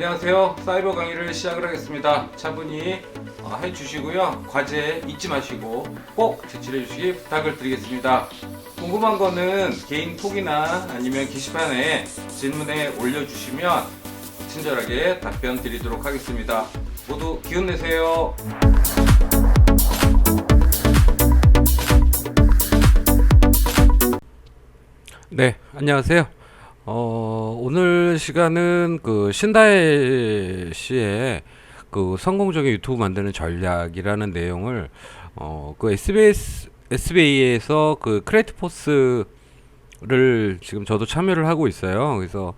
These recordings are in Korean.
안녕하세요. 사이버 강의를 시작을 하겠습니다. 차분히 해주시고요. 과제 잊지 마시고 꼭 제출해 주시기 부탁을 드리겠습니다. 궁금한 거는 개인 톡이나 아니면 게시판에 질문에 올려주시면 친절하게 답변 드리도록 하겠습니다. 모두 기운 내세요. 네, 안녕하세요. 오늘 시간은 그 신다혜 씨의 그 성공적인 유튜브 만드는 전략이라는 내용을 그 SBA에서 그 크리에이트 포스를 지금 저도 참여를 하고 있어요. 그래서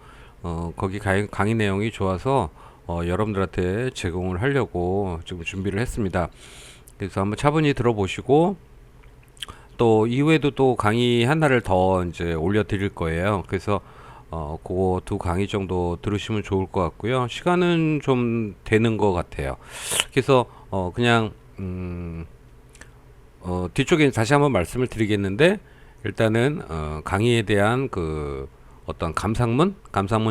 거기 강의 내용이 좋아서 여러분들한테 제공을 하려고 지금 준비를 했습니다. 그래서 한번 차분히 들어보시고 또 이후에도 또 강의 하나를 더 이제 올려드릴 거예요. 그래서 그거 두 강의 정도 들으시면 좋을 것 같고요. 시간은 좀 되는 것 같아요. 그래서 그냥 뒤쪽에 다시 한번 말씀을 드리겠는데 일단은 강의에 대한 그 어떤 감상문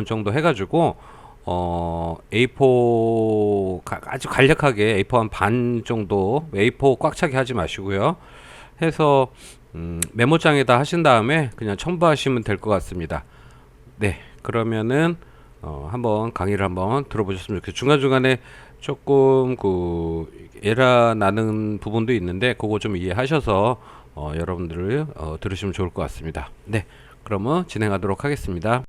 정도 해가지고 A4 아주 간략하게 A4 한 반 정도 A4 꽉 차게 하지 마시고요. 해서 메모장에다 하신 다음에 그냥 첨부하시면 될 것 같습니다. 네, 그러면은 한번 강의를 한번 들어보셨으면 좋겠어요. 중간중간에 조금 그 에러 나는 부분도 있는데 그거 좀 이해하셔서 여러분들 들으시면 좋을 것 같습니다. 네, 그러면 진행하도록 하겠습니다.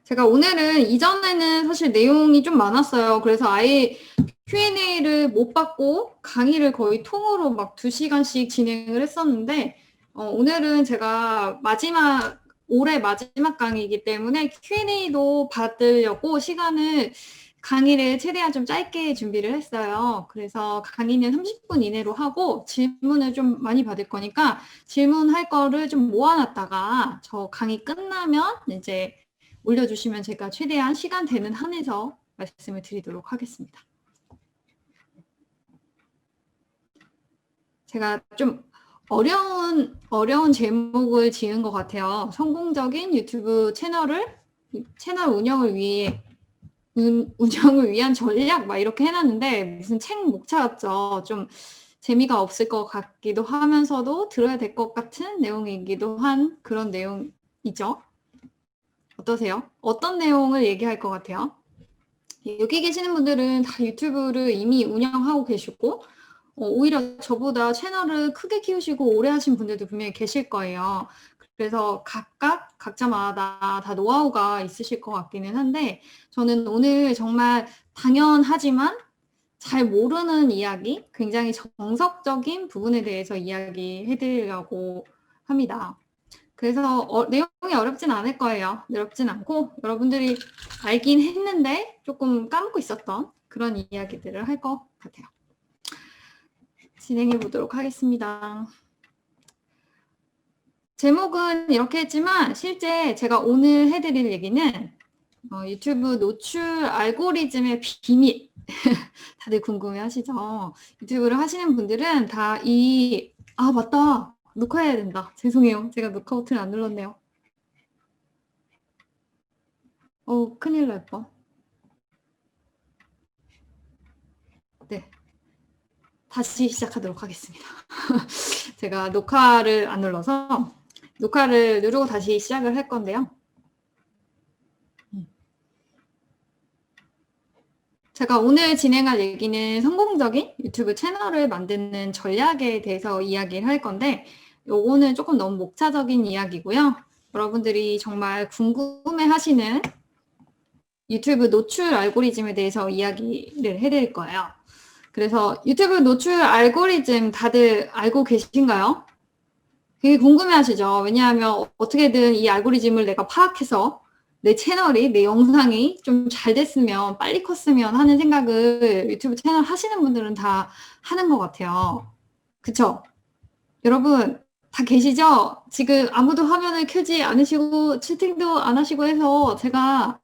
제가 오늘은 이전에는 사실 내용이 좀 많았어요. 그래서 아예 Q&A를 못 받고 강의를 거의 통으로 막 2시간씩 진행을 했었는데 오늘은 제가 올해 마지막 강의이기 때문에 Q&A도 받으려고 강의를 최대한 좀 짧게 준비를 했어요. 그래서 강의는 30분 이내로 하고 질문을 좀 많이 받을 거니까 질문할 거를 좀 모아놨다가 저 강의 끝나면 이제 올려주시면 제가 최대한 시간 되는 한에서 말씀을 드리도록 하겠습니다. 제가 좀 어려운 제목을 지은 것 같아요. 성공적인 유튜브 채널 운영을 위한 전략 막 이렇게 해놨는데 무슨 책 목차 같죠. 좀 재미가 없을 것 같기도 하면서도 들어야 될 것 같은 내용이기도 한 그런 내용이죠. 어떠세요? 어떤 내용을 얘기할 것 같아요? 여기 계시는 분들은 다 유튜브를 이미 운영하고 계시고 오히려 저보다 채널을 크게 키우시고 오래 하신 분들도 분명히 계실 거예요. 그래서 각자마다 다 노하우가 있으실 것 같기는 한데 저는 오늘 정말 당연하지만 잘 모르는 이야기, 굉장히 정석적인 부분에 대해서 이야기해드리려고 합니다. 그래서 내용이 어렵진 않을 거예요. 어렵진 않고 여러분들이 알긴 했는데 조금 까먹고 있었던 그런 이야기들을 할 것 같아요. 진행해 보도록 하겠습니다. 제목은 이렇게 했지만 실제 제가 오늘 해드릴 얘기는 유튜브 노출 알고리즘의 비밀 다들 궁금해 하시죠? 유튜브를 하시는 분들은 다 맞다. 녹화해야 된다. 죄송해요. 제가 녹화 버튼을 안 눌렀네요. 큰일 날 뻔. 네. 다시 시작하도록 하겠습니다. 제가 녹화를 안 눌러서 녹화를 누르고 다시 시작을 할 건데요. 제가 오늘 진행할 얘기는 성공적인 유튜브 채널을 만드는 전략에 대해서 이야기를 할 건데 요거는 조금 너무 목차적인 이야기고요. 여러분들이 정말 궁금해하시는 유튜브 노출 알고리즘에 대해서 이야기를 해드릴 거예요. 그래서 유튜브 노출 알고리즘 다들 알고 계신가요? 되게 궁금해하시죠? 왜냐하면 어떻게든 이 알고리즘을 내가 파악해서 내 영상이 좀 잘 됐으면, 빨리 컸으면 하는 생각을 유튜브 채널 하시는 분들은 다 하는 것 같아요. 그쵸? 여러분, 다 계시죠? 지금 아무도 화면을 켜지 않으시고, 채팅도 안 하시고 해서 제가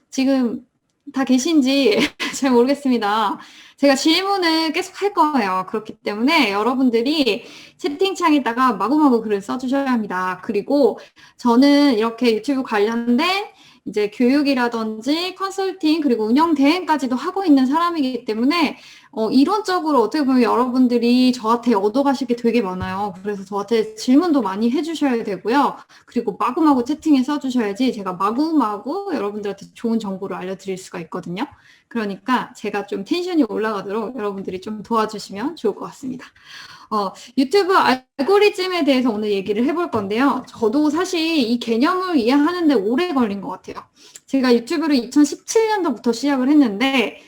지금 다 계신지 잘 모르겠습니다. 제가 질문을 계속 할 거예요. 그렇기 때문에 여러분들이 채팅창에다가 마구마구 글을 써주셔야 합니다. 그리고 저는 이렇게 유튜브 관련된 이제 교육이라든지 컨설팅 그리고 운영 대행까지도 하고 있는 사람이기 때문에 이론적으로 어떻게 보면 여러분들이 저한테 얻어가실 게 되게 많아요. 그래서 저한테 질문도 많이 해주셔야 되고요. 그리고 마구마구 채팅에 써주셔야지 제가 마구마구 여러분들한테 좋은 정보를 알려드릴 수가 있거든요. 그러니까 제가 좀 텐션이 올라가도록 여러분들이 좀 도와주시면 좋을 것 같습니다. 유튜브 알고리즘에 대해서 오늘 얘기를 해볼 건데요. 저도 사실 이 개념을 이해하는데 오래 걸린 것 같아요. 제가 유튜브를 2017년도부터 시작을 했는데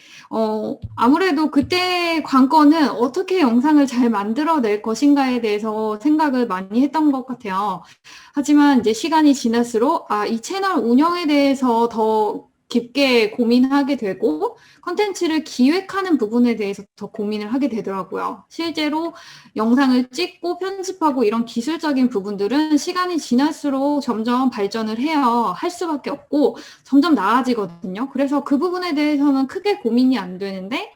아무래도 그때 관건은 어떻게 영상을 잘 만들어낼 것인가에 대해서 생각을 많이 했던 것 같아요. 하지만 이제 시간이 지날수록 이 채널 운영에 대해서 더 깊게 고민하게 되고 컨텐츠를 기획하는 부분에 대해서 더 고민을 하게 되더라고요. 실제로 영상을 찍고 편집하고 이런 기술적인 부분들은 시간이 지날수록 점점 발전을 해야 할 수밖에 없고 점점 나아지거든요. 그래서 그 부분에 대해서는 크게 고민이 안 되는데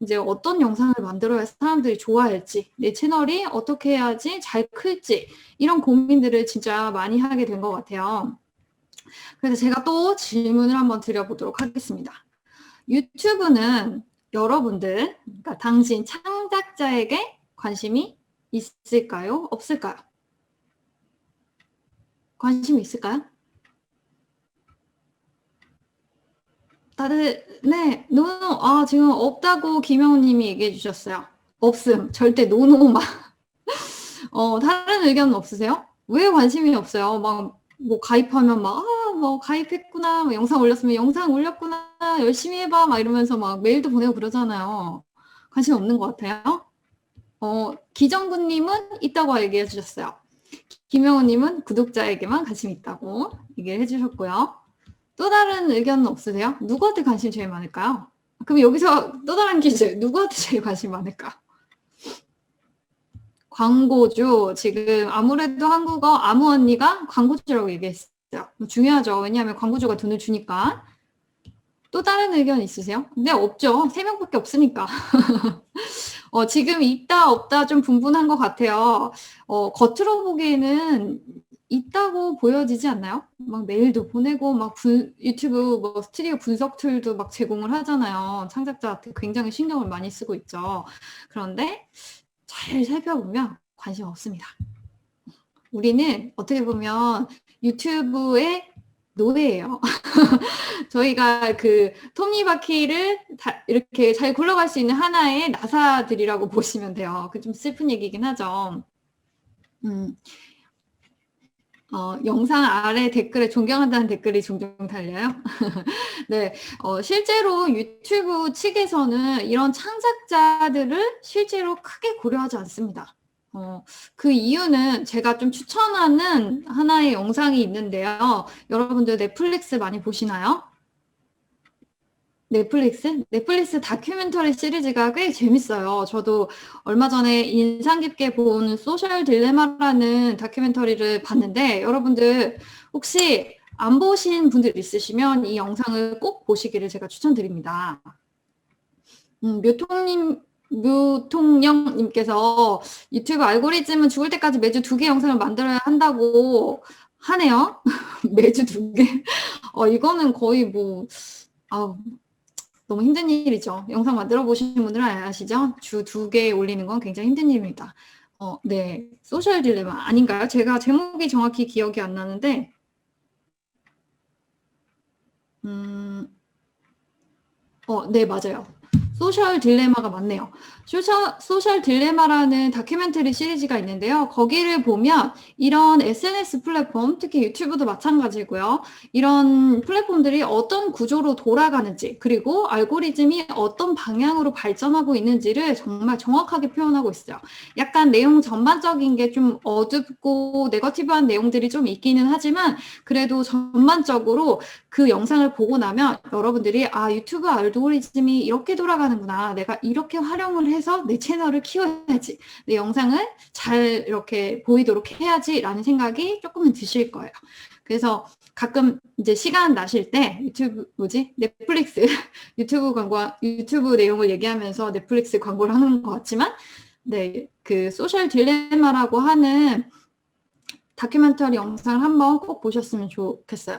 이제 어떤 영상을 만들어야 사람들이 좋아할지, 내 채널이 어떻게 해야지 잘 클지 이런 고민들을 진짜 많이 하게 된 것 같아요. 그래서 제가 또 질문을 한번 드려보도록 하겠습니다. 유튜브는 여러분들, 그러니까 당신 창작자에게 관심이 있을까요? 없을까요? 관심이 있을까요? 다들 네, 노노. 지금 없다고 김영우 님이 얘기해 주셨어요. 없음. 절대 노노만. 다른 의견은 없으세요? 왜 관심이 없어요? 막 뭐 가입하면 막 뭐 가입했구나. 뭐 영상 올렸으면 영상 올렸구나. 열심히 해봐. 막 이러면서 막 메일도 보내고 그러잖아요. 관심 없는 것 같아요. 기정군 님은 있다고 얘기해 주셨어요. 김영우 님은 구독자에게만 관심 있다고 얘기를 해 주셨고요. 또 다른 의견은 없으세요? 누구한테 관심이 제일 많을까요? 그럼 여기서 또 다른 퀴즈. 누구한테 제일 관심 많을까? 광고주. 지금 아무래도 한국어 아무 언니가 광고주라고 얘기했어요. 중요하죠. 왜냐하면 광고주가 돈을 주니까. 또 다른 의견 있으세요? 근데 없죠. 3명밖에 없으니까. 지금 있다 없다 좀 분분한 것 같아요. 겉으로 보기에는 있다고 보여지지 않나요? 막 메일도 보내고 막 유튜브 뭐 스튜디오 분석 툴도 막 제공을 하잖아요. 창작자한테 굉장히 신경을 많이 쓰고 있죠. 그런데 잘 살펴보면 관심 없습니다. 우리는 어떻게 보면 유튜브의 노예예요. 저희가 그 톱니바퀴를 이렇게 잘 굴러갈 수 있는 하나의 나사들이라고 보시면 돼요. 그 좀 슬픈 얘기긴 하죠. 영상 아래 댓글에 존경한다는 댓글이 종종 달려요. 네, 실제로 유튜브 측에서는 이런 창작자들을 실제로 크게 고려하지 않습니다. 그 이유는 제가 좀 추천하는 하나의 영상이 있는데요. 여러분들 넷플릭스 많이 보시나요? 넷플릭스 다큐멘터리 시리즈가 꽤 재밌어요. 저도 얼마 전에 인상 깊게 본 소셜 딜레마라는 다큐멘터리를 봤는데 여러분들 혹시 안 보신 분들 있으시면 이 영상을 꼭 보시기를 제가 추천드립니다. 묘통령님께서 유튜브 알고리즘은 죽을 때까지 매주 2개 영상을 만들어야 한다고 하네요. 매주 2개. 이거는 거의 뭐 너무 힘든 일이죠. 영상 만들어 보신 분들은 아시죠? 주 2개 올리는 건 굉장히 힘든 일입니다. 네. 소셜 딜레마 아닌가요? 제가 제목이 정확히 기억이 안 나는데 네, 맞아요. 소셜 딜레마가 맞네요. 소셜 딜레마라는 다큐멘터리 시리즈가 있는데요. 거기를 보면 이런 SNS 플랫폼, 특히 유튜브도 마찬가지고요. 이런 플랫폼들이 어떤 구조로 돌아가는지, 그리고 알고리즘이 어떤 방향으로 발전하고 있는지를 정말 정확하게 표현하고 있어요. 약간 내용 전반적인 게 좀 어둡고 네거티브한 내용들이 좀 있기는 하지만 그래도 전반적으로 그 영상을 보고 나면 여러분들이 유튜브 알고리즘이 이렇게 돌아가는구나. 내가 이렇게 활용을 해서 내 채널을 키워야지. 내 영상을 잘 이렇게 보이도록 해야지라는 생각이 조금은 드실 거예요. 그래서 가끔 이제 시간 나실 때 넷플릭스 유튜브 내용을 얘기하면서 넷플릭스 광고를 하는 것 같지만 네, 그 소셜 딜레마라고 하는 다큐멘터리 영상을 한번 꼭 보셨으면 좋겠어요.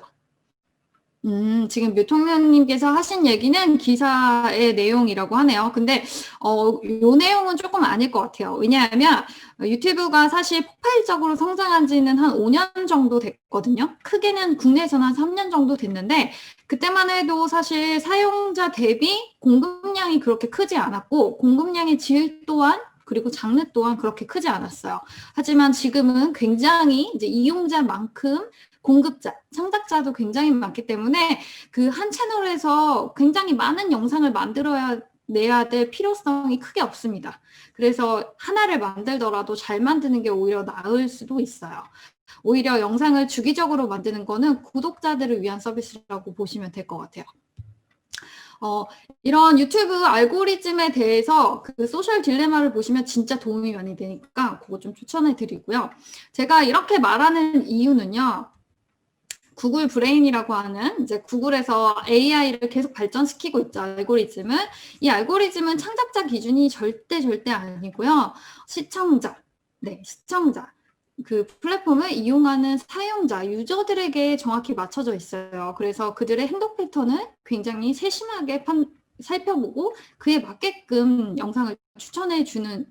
지금 묘통령님께서 하신 얘기는 기사의 내용이라고 하네요. 근데, 요 내용은 조금 아닐 것 같아요. 왜냐하면 유튜브가 사실 폭발적으로 성장한 지는 한 5년 정도 됐거든요. 크게는 국내에서는 한 3년 정도 됐는데, 그때만 해도 사실 사용자 대비 공급량이 그렇게 크지 않았고, 공급량의 질 또한 그리고 장르 또한 그렇게 크지 않았어요. 하지만 지금은 굉장히 이제 이용자만큼 공급자, 창작자도 굉장히 많기 때문에 그 한 채널에서 굉장히 많은 영상을 만들어야 내야 될 필요성이 크게 없습니다. 그래서 하나를 만들더라도 잘 만드는 게 오히려 나을 수도 있어요. 오히려 영상을 주기적으로 만드는 거는 구독자들을 위한 서비스라고 보시면 될 것 같아요. 이런 유튜브 알고리즘에 대해서 그 소셜 딜레마를 보시면 진짜 도움이 많이 되니까 그거 좀 추천해 드리고요. 제가 이렇게 말하는 이유는요. 구글 브레인이라고 하는 이제 구글에서 AI를 계속 발전시키고 있죠. 알고리즘은. 이 알고리즘은 창작자 기준이 절대 아니고요. 시청자. 네, 시청자. 그 플랫폼을 이용하는 사용자, 유저들에게 정확히 맞춰져 있어요. 그래서 그들의 행동 패턴을 굉장히 세심하게 살펴보고 그에 맞게끔 영상을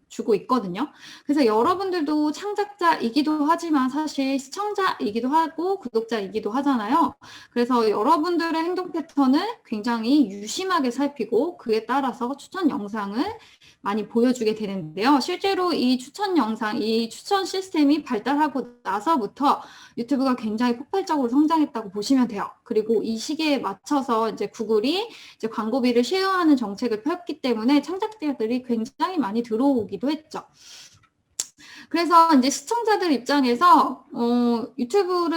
주고 있거든요. 그래서 여러분들도 창작자이기도 하지만 사실 시청자이기도 하고 구독자이기도 하잖아요. 그래서 여러분들의 행동 패턴을 굉장히 유심하게 살피고 그에 따라서 추천 영상을 많이 보여주게 되는데요. 실제로 이 추천 영상, 이 추천 시스템이 발달하고 나서부터 유튜브가 굉장히 폭발적으로 성장했다고 보시면 돼요. 그리고 이 시기에 맞춰서 이제 구글이 이제 광고비를 쉐어하는 정책을 폈기 때문에 창작자들이 굉장히 많이 들어오기도 했죠. 그래서 이제 시청자들 입장에서 유튜브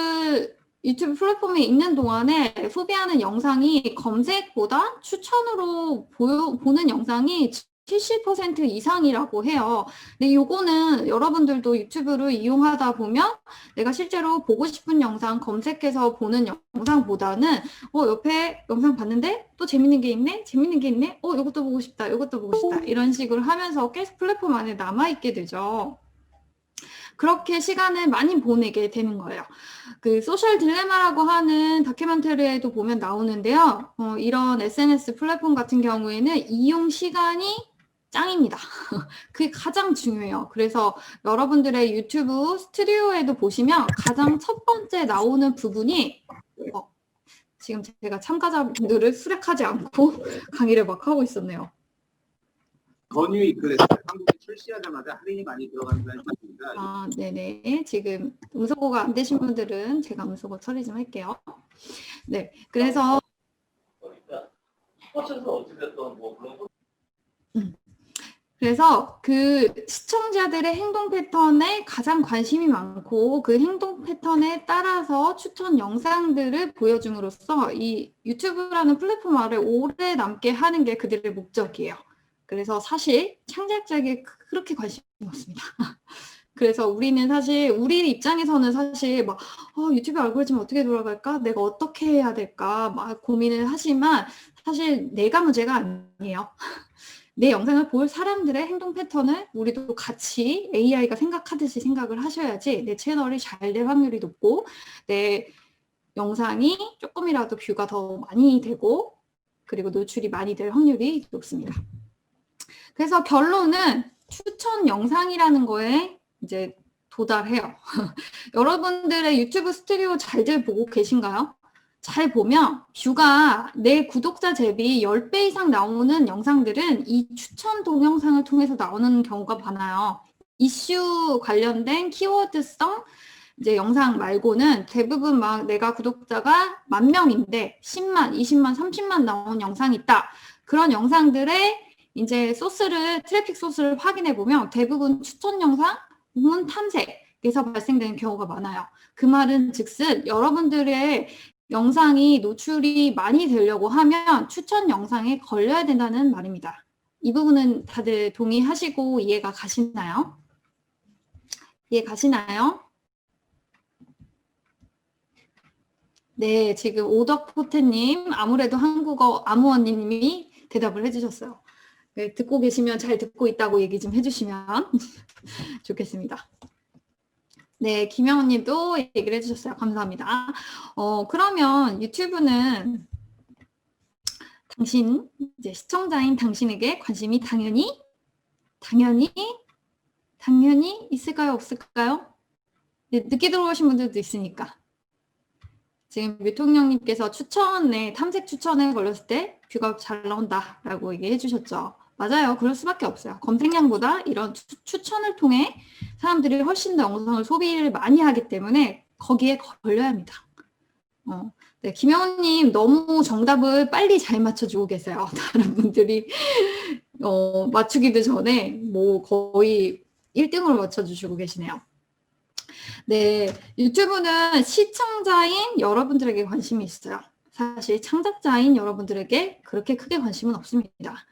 플랫폼에 있는 동안에 소비하는 영상이 검색보다 추천으로 보는 영상이 70% 이상이라고 해요. 근데 요거는 여러분들도 유튜브를 이용하다 보면 내가 실제로 보고 싶은 영상 검색해서 보는 영상보다는 옆에 영상 봤는데 또 재밌는 게 있네? 이것도 보고 싶다. 이런 식으로 하면서 계속 플랫폼 안에 남아있게 되죠. 그렇게 시간을 많이 보내게 되는 거예요. 그 소셜 딜레마라고 하는 다큐멘터리에도 보면 나오는데요. 이런 SNS 플랫폼 같은 경우에는 이용 시간이 짱입니다. 그게 가장 중요해요. 그래서 여러분들의 유튜브 스튜디오에도 보시면 가장 첫 번째 나오는 부분이 지금 제가 참가자분들을 수락하지 않고 강의를 막 하고 있었네요. 권유익 그랬어요. 한국에 출시하자마자 할인이 많이 들어간다는 말입니다. 아, 네네. 지금 음소거가 안 되신 분들은 제가 음소거 처리 좀 할게요. 네, 그래서 스포츠에서 어찌됐든 뭐 그런 거. 그래서 그 시청자들의 행동 패턴에 가장 관심이 많고 그 행동 패턴에 따라서 추천 영상들을 보여줌으로써 이 유튜브라는 플랫폼 아래 오래 남게 하는 게 그들의 목적이에요. 그래서 사실 창작자에게 그렇게 관심이 없습니다. 그래서 우리는 사실 우리 입장에서는 사실 막 유튜브 알고리즘 어떻게 돌아갈까? 내가 어떻게 해야 될까? 막 고민을 하지만 사실 내가 문제가 아니에요. 내 영상을 볼 사람들의 행동 패턴을 우리도 같이 AI가 생각하듯이 생각을 하셔야지 내 채널이 잘 될 확률이 높고 내 영상이 조금이라도 뷰가 더 많이 되고 그리고 노출이 많이 될 확률이 높습니다. 그래서 결론은 추천 영상이라는 거에 이제 도달해요. 여러분들의 유튜브 스튜디오 잘들 보고 계신가요? 잘 보면 뷰가 내 구독자 대비 10배 이상 나오는 영상들은 이 추천 동영상을 통해서 나오는 경우가 많아요. 이슈 관련된 키워드성 이제 영상 말고는 대부분 막 내가 구독자가 10,000명인데 10만, 20만, 30만 나온 영상이 있다. 그런 영상들의 이제 트래픽 소스를 확인해 보면 대부분 추천 영상은 탐색에서 발생되는 경우가 많아요. 그 말은 즉슨 여러분들의 영상이 노출이 많이 되려고 하면 추천 영상에 걸려야 된다는 말입니다. 이 부분은 다들 동의하시고 이해가 가시나요? 이해 가시나요? 네, 지금 오덕포테님, 아무래도 한국어 아무언니님이 대답을 해주셨어요. 네, 듣고 계시면 잘 듣고 있다고 얘기 좀 해주시면 좋겠습니다. 네, 김영훈님도 얘기를 해주셨어요. 감사합니다. 그러면 유튜브는 이제 시청자인 당신에게 관심이 당연히 있을까요? 없을까요? 네, 늦게 들어오신 분들도 있으니까. 지금 묘통령님께서 탐색 추천에 걸렸을 때 뷰가 잘 나온다라고 얘기해 주셨죠. 맞아요. 그럴 수밖에 없어요. 검색량보다 이런 추천을 통해 사람들이 훨씬 더 영상을 소비를 많이 하기 때문에 거기에 걸려야 합니다. 네, 김영훈님 너무 정답을 빨리 잘 맞춰주고 계세요. 다른 분들이 맞추기도 전에 뭐 거의 1등으로 맞춰주시고 계시네요. 네, 유튜브는 시청자인 여러분들에게 관심이 있어요. 사실 창작자인 여러분들에게 그렇게 크게 관심은 없습니다.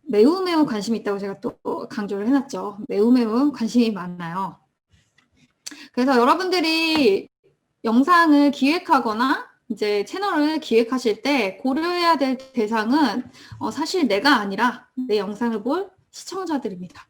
매우 관심이 있다고 제가 또 강조를 해놨죠. 매우 관심이 많아요. 그래서 여러분들이 영상을 기획하거나 이제 채널을 기획하실 때 고려해야 될 대상은 사실 내가 아니라 내 영상을 볼 시청자들입니다.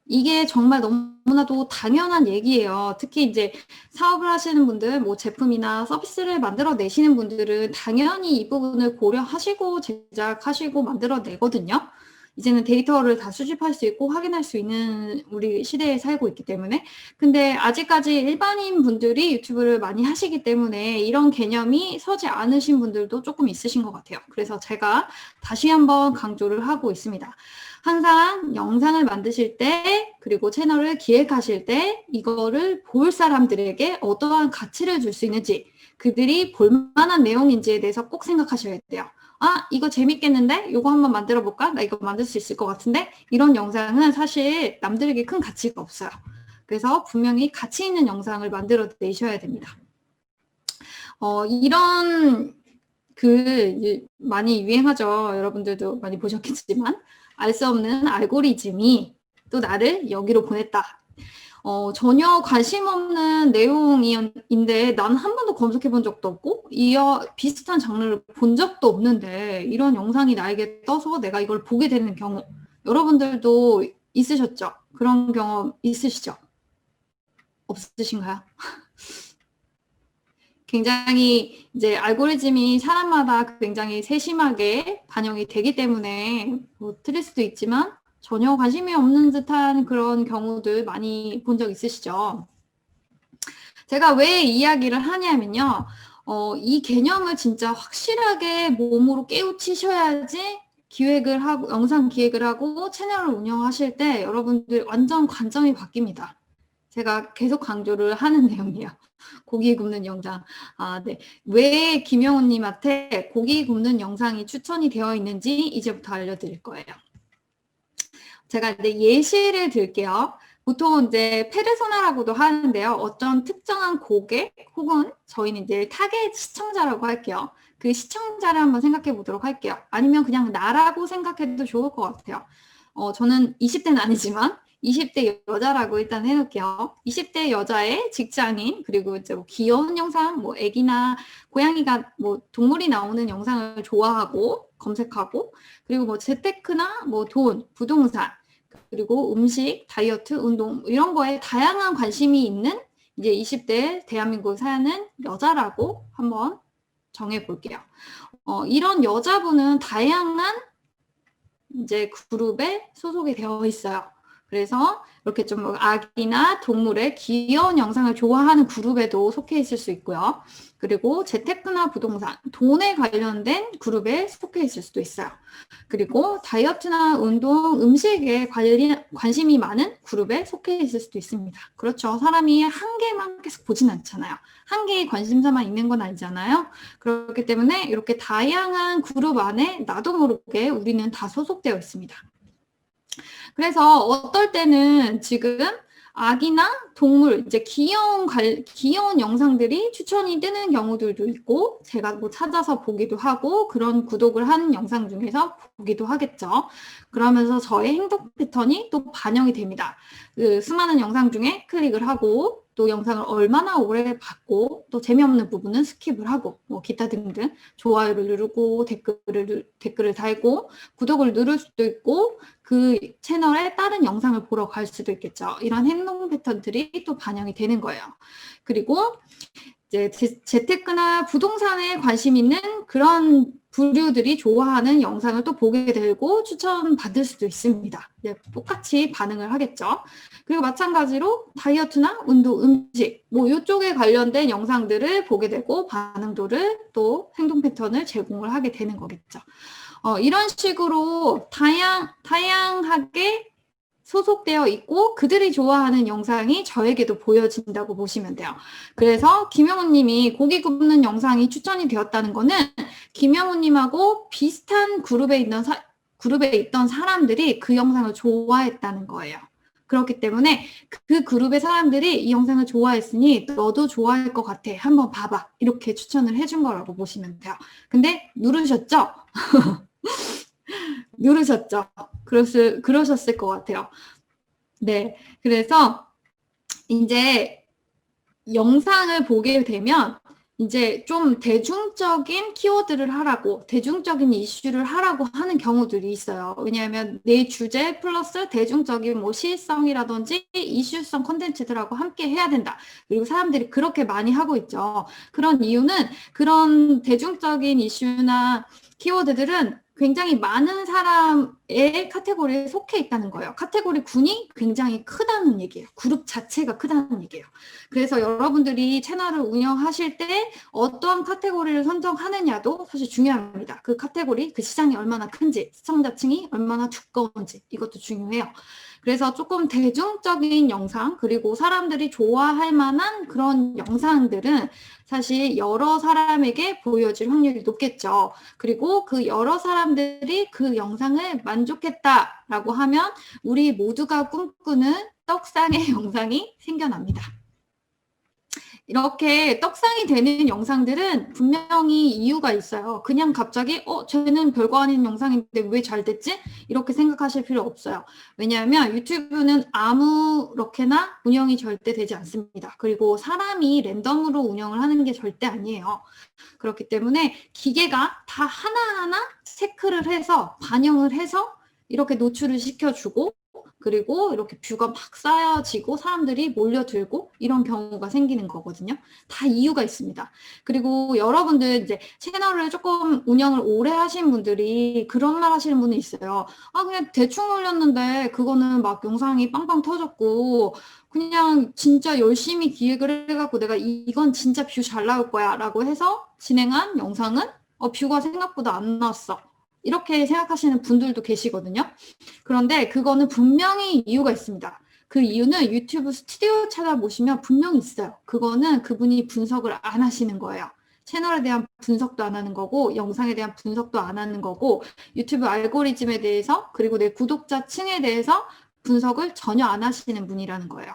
이게 정말 너무나도 당연한 얘기예요. 특히 이제 사업을 하시는 분들, 뭐 제품이나 서비스를 만들어 내시는 분들은 당연히 이 부분을 고려하시고 제작하시고 만들어 내거든요. 이제는 데이터를 다 수집할 수 있고 확인할 수 있는 우리 시대에 살고 있기 때문에. 근데 아직까지 일반인 분들이 유튜브를 많이 하시기 때문에 이런 개념이 서지 않으신 분들도 조금 있으신 것 같아요. 그래서 제가 다시 한번 강조를 하고 있습니다. 항상 영상을 만드실 때 그리고 채널을 기획하실 때 이거를 볼 사람들에게 어떠한 가치를 줄 수 있는지 그들이 볼만한 내용인지에 대해서 꼭 생각하셔야 돼요. 아, 이거 재밌겠는데? 이거 한번 만들어 볼까? 나 이거 만들 수 있을 것 같은데? 이런 영상은 사실 남들에게 큰 가치가 없어요. 그래서 분명히 가치 있는 영상을 만들어 내셔야 됩니다. 이런 많이 유행하죠. 여러분들도 많이 보셨겠지만 알 수 없는 알고리즘이 또 나를 여기로 보냈다. 전혀 관심 없는 내용인데 난 한 번도 검색해 본 적도 없고 비슷한 장르를 본 적도 없는데 이런 영상이 나에게 떠서 내가 이걸 보게 되는 경우 여러분들도 있으셨죠? 그런 경험 있으시죠? 없으신가요? 굉장히 이제 알고리즘이 사람마다 굉장히 세심하게 반영이 되기 때문에 뭐 틀릴 수도 있지만 전혀 관심이 없는 듯한 그런 경우들 많이 본 적 있으시죠? 제가 왜 이 이야기를 하냐면요. 이 개념을 진짜 확실하게 몸으로 깨우치셔야지 영상 기획을 하고 채널을 운영하실 때 여러분들 완전 관점이 바뀝니다. 제가 계속 강조를 하는 내용이에요. 고기 굽는 영상. 네. 왜 김영훈님한테 고기 굽는 영상이 추천이 되어 있는지 이제부터 알려드릴 거예요. 제가 이제 예시를 들게요. 보통 이제 페르소나라고도 하는데요. 어떤 특정한 고객 혹은 저희는 이제 타겟 시청자라고 할게요. 그 시청자를 한번 생각해 보도록 할게요. 아니면 그냥 나라고 생각해도 좋을 것 같아요. 저는 20대는 아니지만 20대 여자라고 일단 해놓을게요. 20대 여자의 직장인, 그리고 이제 뭐 귀여운 영상, 뭐 애기나 고양이가 뭐 동물이 나오는 영상을 좋아하고 검색하고, 그리고 뭐 재테크나 뭐 돈, 부동산, 그리고 음식, 다이어트, 운동 이런 거에 다양한 관심이 있는 이제 20대 대한민국에 사는 여자라고 한번 정해 볼게요. 이런 여자분은 다양한 이제 그룹에 소속이 되어 있어요. 그래서 이렇게 좀 아기나 동물의 귀여운 영상을 좋아하는 그룹에도 속해 있을 수 있고요. 그리고 재테크나 부동산, 돈에 관련된 그룹에 속해 있을 수도 있어요. 그리고 다이어트나 운동, 음식에 관심이 많은 그룹에 속해 있을 수도 있습니다. 그렇죠. 사람이 한 개만 계속 보진 않잖아요. 한 개의 관심사만 있는 건 아니잖아요. 그렇기 때문에 이렇게 다양한 그룹 안에 나도 모르게 우리는 다 소속되어 있습니다. 그래서 어떨 때는 지금 아기나 동물, 이제 귀여운 영상들이 추천이 뜨는 경우들도 있고, 제가 뭐 찾아서 보기도 하고, 그런 구독을 하는 영상 중에서 보기도 하겠죠. 그러면서 저의 행동 패턴이 또 반영이 됩니다. 그 수많은 영상 중에 클릭을 하고, 또 영상을 얼마나 오래 봤고, 또 재미없는 부분은 스킵을 하고, 뭐 기타 등등 좋아요를 누르고 댓글을 달고 구독을 누를 수도 있고 그 채널에 다른 영상을 보러 갈 수도 있겠죠. 이런 행동 패턴들이 또 반영이 되는 거예요. 그리고 이제 재테크나 부동산에 관심 있는 그런 부류들이 좋아하는 영상을 또 보게 되고 추천받을 수도 있습니다. 네, 똑같이 반응을 하겠죠. 그리고 마찬가지로 다이어트나 운동, 음식 뭐 이쪽에 관련된 영상들을 보게 되고 반응도를 또 행동 패턴을 제공을 하게 되는 거겠죠. 이런 식으로 다양하게 소속되어 있고 그들이 좋아하는 영상이 저에게도 보여진다고 보시면 돼요. 그래서 김영우님이 고기 굽는 영상이 추천이 되었다는 거는 김영우님하고 비슷한 그룹에 있던 사람들이 그 영상을 좋아했다는 거예요. 그렇기 때문에 그 그룹의 사람들이 이 영상을 좋아했으니 너도 좋아할 것 같아. 한번 봐봐. 이렇게 추천을 해준 거라고 보시면 돼요. 근데 누르셨죠? 누르셨죠? 그러셨을 것 같아요. 네. 그래서 이제 영상을 보게 되면 이제 좀 대중적인 키워드를 하라고, 대중적인 이슈를 하라고 하는 경우들이 있어요. 왜냐하면 내 주제 플러스 대중적인 뭐 시성이라든지 이슈성 콘텐츠들하고 함께 해야 된다. 그리고 사람들이 그렇게 많이 하고 있죠. 그런 이유는 그런 대중적인 이슈나 키워드들은 굉장히 많은 사람의 카테고리에 속해 있다는 거예요. 카테고리 군이 굉장히 크다는 얘기예요. 그룹 자체가 크다는 얘기예요. 그래서 여러분들이 채널을 운영하실 때 어떠한 카테고리를 선정하느냐도 사실 중요합니다. 그 카테고리, 그 시장이 얼마나 큰지, 시청자층이 얼마나 두꺼운지 이것도 중요해요. 그래서 조금 대중적인 영상, 그리고 사람들이 좋아할 만한 그런 영상들은 사실 여러 사람에게 보여질 확률이 높겠죠. 그리고 그 여러 사람들이 그 영상을 만족했다라고 하면 우리 모두가 꿈꾸는 떡상의 영상이 생겨납니다. 이렇게 떡상이 되는 영상들은 분명히 이유가 있어요. 그냥 갑자기 쟤는 별거 아닌 영상인데 왜 잘 됐지? 이렇게 생각하실 필요 없어요. 왜냐하면 유튜브는 아무렇게나 운영이 절대 되지 않습니다. 그리고 사람이 랜덤으로 운영을 하는 게 절대 아니에요. 그렇기 때문에 기계가 다 하나하나 체크를 해서 반영을 해서 이렇게 노출을 시켜주고 그리고 이렇게 뷰가 막 쌓여지고 사람들이 몰려들고 이런 경우가 생기는 거거든요. 다 이유가 있습니다. 그리고 여러분들 이제 채널을 조금 운영을 오래 하신 분들이 그런 말 하시는 분이 있어요. 그냥 대충 올렸는데 그거는 막 영상이 빵빵 터졌고 그냥 진짜 열심히 기획을 해갖고 내가 이건 진짜 뷰 잘 나올 거야 라고 해서 진행한 영상은 뷰가 생각보다 안 나왔어. 이렇게 생각하시는 분들도 계시거든요. 그런데 그거는 분명히 이유가 있습니다. 그 이유는 유튜브 스튜디오 찾아보시면 분명히 있어요. 그거는 그분이 분석을 안 하시는 거예요. 채널에 대한 분석도 안 하는 거고 영상에 대한 분석도 안 하는 거고 유튜브 알고리즘에 대해서 그리고 내 구독자 층에 대해서 분석을 전혀 안 하시는 분이라는 거예요.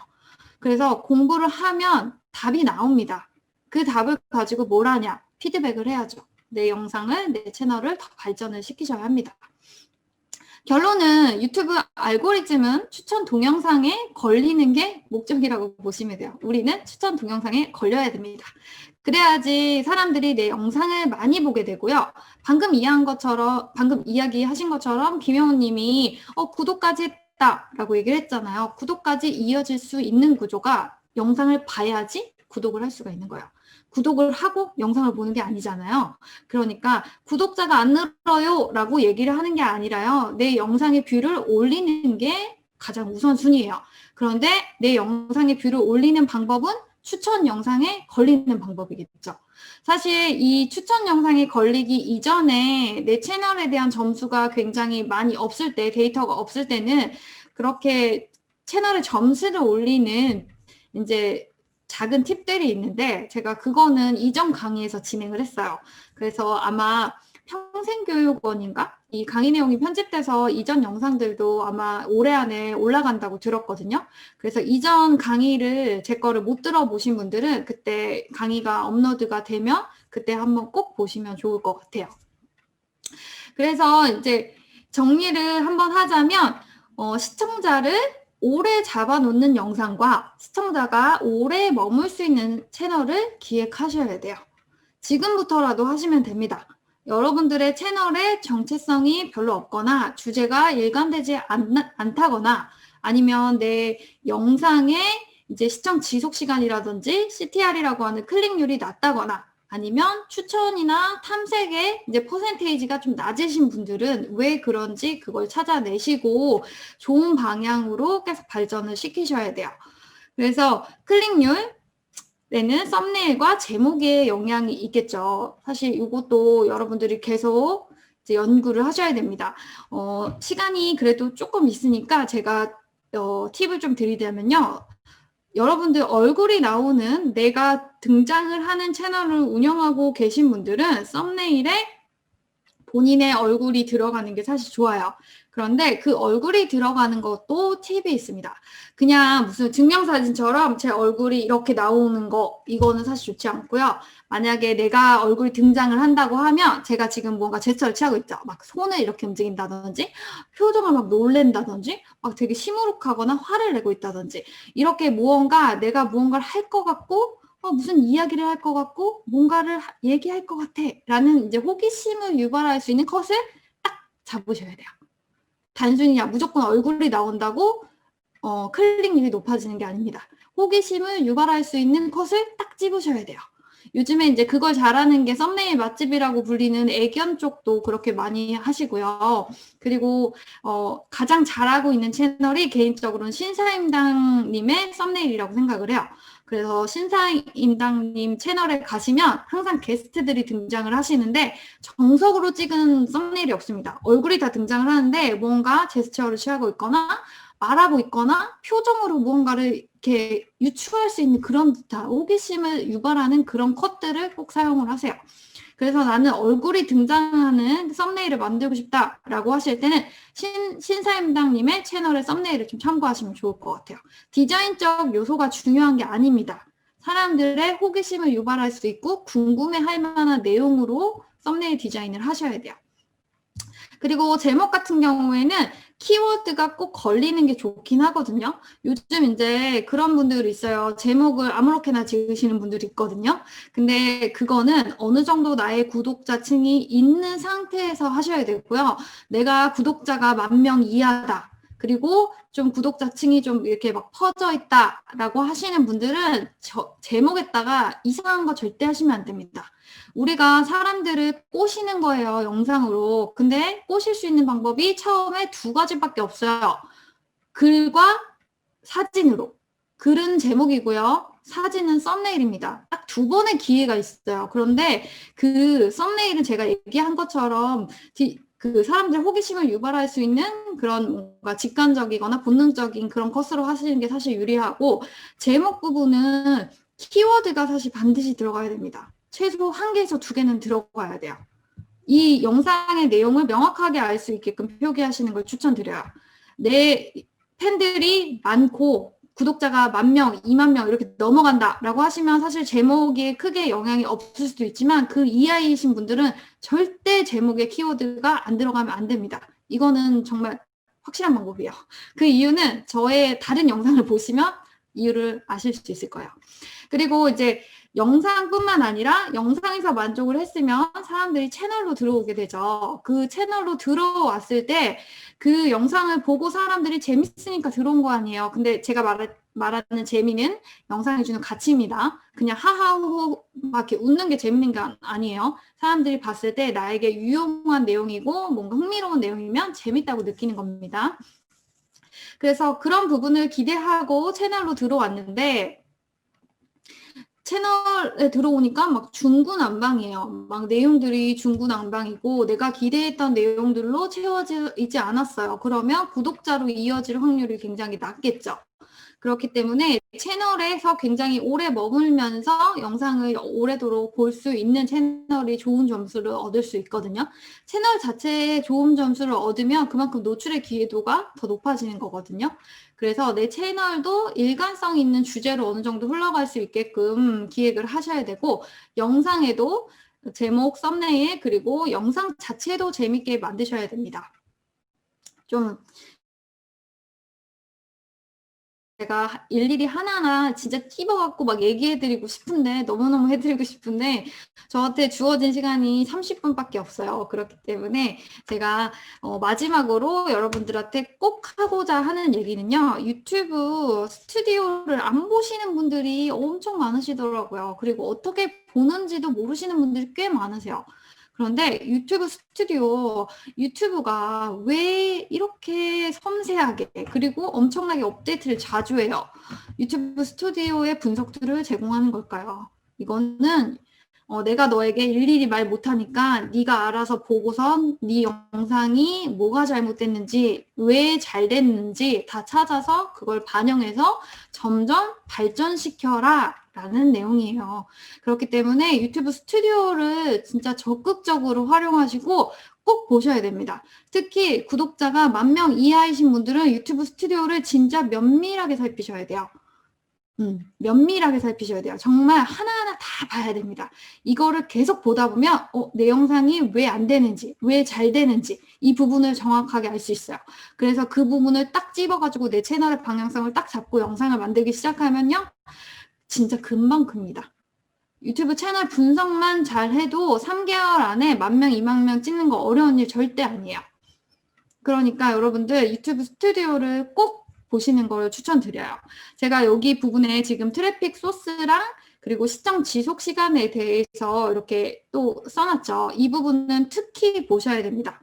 그래서 공부를 하면 답이 나옵니다. 그 답을 가지고 뭘 하냐? 피드백을 해야죠. 내 영상을, 내 채널을 더 발전을 시키셔야 합니다. 결론은 유튜브 알고리즘은 추천 동영상에 걸리는 게 목적이라고 보시면 돼요. 우리는 추천 동영상에 걸려야 됩니다. 그래야지 사람들이 내 영상을 많이 보게 되고요. 방금 이야기하신 것처럼 김영우 님이 구독까지 했다라고 얘기를 했잖아요. 구독까지 이어질 수 있는 구조가 영상을 봐야지 구독을 할 수가 있는 거예요. 구독을 하고 영상을 보는 게 아니잖아요. 그러니까 구독자가 안 늘어요 라고 얘기를 하는 게 아니라요. 내 영상의 뷰를 올리는 게 가장 우선순위예요. 그런데 내 영상의 뷰를 올리는 방법은 추천 영상에 걸리는 방법이겠죠. 사실 이 추천 영상에 걸리기 이전에 내 채널에 대한 점수가 굉장히 많이 없을 때, 데이터가 없을 때는 그렇게 채널의 점수를 올리는 이제 작은 팁들이 있는데 제가 그거는 이전 강의에서 진행을 했어요. 그래서 아마 평생교육원인가? 이 강의 내용이 편집돼서 이전 영상들도 아마 올해 안에 올라간다고 들었거든요. 그래서 이전 강의를 제 거를 못 들어보신 분들은 그때 강의가 업로드가 되면 그때 한번 꼭 보시면 좋을 것 같아요. 그래서 이제 정리를 한번 하자면 시청자를 오래 잡아놓는 영상과 시청자가 오래 머물 수 있는 채널을 기획하셔야 돼요. 지금부터라도 하시면 됩니다. 여러분들의 채널에 정체성이 별로 없거나 주제가 일관되지 않다거나 아니면 내 영상의 이제 시청 지속 시간이라든지 CTR이라고 하는 클릭률이 낮다거나 아니면 추천이나 탐색의 이제 퍼센테이지가 좀 낮으신 분들은 왜 그런지 그걸 찾아내시고 좋은 방향으로 계속 발전을 시키셔야 돼요. 그래서 클릭률 에는 썸네일과 제목에 영향이 있겠죠. 사실 이것도 여러분들이 계속 이제 연구를 하셔야 됩니다. 시간이 그래도 조금 있으니까 제가 팁을 좀 드리자면요. 여러분들 얼굴이 나오는 내가 등장을 하는 채널을 운영하고 계신 분들은 썸네일에 본인의 얼굴이 들어가는 게 사실 좋아요. 그런데 그 얼굴이 들어가는 것도 팁이 있습니다. 그냥 무슨 증명사진처럼 제 얼굴이 이렇게 나오는 거, 이거는 사실 좋지 않고요. 만약에 내가 얼굴이 등장을 한다고 하면 제가 지금 뭔가 제스처를 취하고 있죠. 막 손을 이렇게 움직인다든지, 표정을 막 놀랜다든지, 막 되게 시무룩하거나 화를 내고 있다든지, 이렇게 내가 무언가를 할 것 같고, 무슨 이야기를 할 것 같고 뭔가를 얘기할 것 같아 라는 이제 호기심을 유발할 수 있는 컷을 딱 잡으셔야 돼요. 단순히 무조건 얼굴이 나온다고 클릭률이 높아지는 게 아닙니다. 호기심을 유발할 수 있는 컷을 딱 집으셔야 돼요. 요즘에 이제 그걸 잘하는 게 썸네일 맛집이라고 불리는 애견 쪽도 그렇게 많이 하시고요. 그리고 가장 잘하고 있는 채널이 개인적으로는 신사임당님의 썸네일이라고 생각을 해요. 그래서 신사임당님 채널에 가시면 항상 게스트들이 등장을 하시는데 정석으로 찍은 썸네일이 없습니다. 얼굴이 다 등장을 하는데 뭔가 제스처를 취하고 있거나 말하고 있거나 표정으로 무언가를 이렇게 유추할 수 있는 그런 듯한 호기심을 유발하는 그런 컷들을 꼭 사용을 하세요. 그래서 나는 얼굴이 등장하는 썸네일을 만들고 싶다라고 하실 때는 신사임당님의 채널의 썸네일을 좀 참고하시면 좋을 것 같아요. 디자인적 요소가 중요한 게 아닙니다. 사람들의 호기심을 유발할 수 있고 궁금해할 만한 내용으로 썸네일 디자인을 하셔야 돼요. 그리고 제목 같은 경우에는 키워드가 꼭 걸리는 게 좋긴 하거든요. 요즘 이제 그런 분들이 있어요. 제목을 아무렇게나 지으시는 분들이 있거든요. 근데 그거는 어느 정도 나의 구독자층이 있는 상태에서 하셔야 되고요. 내가 구독자가 10,000명 이하다. 그리고 좀 구독자층이 좀 이렇게 막 퍼져 있다라고 하시는 분들은 제목에다가 이상한 거 절대 하시면 안 됩니다. 우리가 사람들을 꼬시는 거예요, 영상으로. 근데 꼬실 수 있는 방법이 처음에 2가지밖에 없어요. 글과 사진으로. 글은 제목이고요. 사진은 썸네일입니다. 딱 2번의 기회가 있어요. 그런데 그 썸네일은 제가 얘기한 것처럼 그 사람들 호기심을 유발할 수 있는 그런 뭔가 직관적이거나 본능적인 그런 컷으로 하시는 게 사실 유리하고 제목 부분은 키워드가 사실 반드시 들어가야 됩니다. 최소 1개에서 2개는 들어가야 돼요. 이 영상의 내용을 명확하게 알 수 있게끔 표기하시는 걸 추천드려요. 내 팬들이 많고 구독자가 10,000명, 20,000명 이렇게 넘어간다라고 하시면 사실 제목에 크게 영향이 없을 수도 있지만 그 이하이신 분들은 절대 제목에 키워드가 안 들어가면 안 됩니다. 이거는 정말 확실한 방법이에요. 그 이유는 저의 다른 영상을 보시면 이유를 아실 수 있을 거예요. 그리고 이제 영상뿐만 아니라 영상에서 만족을 했으면 사람들이 채널로 들어오게 되죠. 그 채널로 들어왔을 때 그 영상을 보고 사람들이 재밌으니까 들어온 거 아니에요. 근데 제가 말하는 재미는 영상이 주는 가치입니다. 그냥 하하호호 막 이렇게 웃는 게 재밌는 게 아니에요. 사람들이 봤을 때 나에게 유용한 내용이고 뭔가 흥미로운 내용이면 재밌다고 느끼는 겁니다. 그래서 그런 부분을 기대하고 채널로 들어왔는데 채널에 들어오니까 막 중구난방이에요. 막 내용들이 중구난방이고 내가 기대했던 내용들로 채워지지 않았어요. 그러면 구독자로 이어질 확률이 굉장히 낮겠죠. 그렇기 때문에 채널에서 굉장히 오래 머물면서 영상을 오래도록 볼 수 있는 채널이 좋은 점수를 얻을 수 있거든요. 채널 자체에 좋은 점수를 얻으면 그만큼 노출의 기회도가 더 높아지는 거거든요. 그래서 내 채널도 일관성 있는 주제로 어느 정도 흘러갈 수 있게끔 기획을 하셔야 되고 영상에도 제목, 썸네일 그리고 영상 자체도 재밌게 만드셔야 됩니다. 좀 제가 일일이 하나하나 진짜 찝어갖고 막 얘기해드리고 싶은데, 너무너무 해드리고 싶은데, 저한테 주어진 시간이 30분밖에 없어요. 그렇기 때문에 제가 마지막으로 여러분들한테 꼭 하고자 하는 얘기는요, 유튜브 스튜디오를 안 보시는 분들이 엄청 많으시더라고요. 그리고 어떻게 보는지도 모르시는 분들이 꽤 많으세요. 그런데 유튜브 스튜디오, 유튜브가 왜 이렇게 섬세하게, 그리고 엄청나게 업데이트를 자주 해요? 유튜브 스튜디오의 분석 툴을 제공하는 걸까요? 이거는 내가 너에게 일일이 말 못하니까 네가 알아서 보고선 네 영상이 뭐가 잘못됐는지, 왜 잘 됐는지 다 찾아서 그걸 반영해서 점점 발전시켜라 라는 내용이에요. 그렇기 때문에 유튜브 스튜디오를 진짜 적극적으로 활용하시고 꼭 보셔야 됩니다. 특히 구독자가 10,000명 이하이신 분들은 유튜브 스튜디오를 진짜 면밀하게 살피셔야 돼요. 면밀하게 살피셔야 돼요. 정말 하나하나 다 봐야 됩니다. 이거를 계속 보다 보면 내 영상이 왜 안 되는지, 왜 잘 되는지 이 부분을 정확하게 알 수 있어요. 그래서 그 부분을 딱 집어가지고 내 채널의 방향성을 딱 잡고 영상을 만들기 시작하면요. 진짜 금방 큽니다. 유튜브 채널 분석만 잘 해도 3개월 안에 10,000명, 20,000명 찍는 거 어려운 일 절대 아니에요. 그러니까 여러분들 유튜브 스튜디오를 꼭 보시는 걸 추천드려요. 제가 여기 부분에 지금 트래픽 소스랑 그리고 시청 지속 시간에 대해서 이렇게 또 써놨죠. 이 부분은 특히 보셔야 됩니다.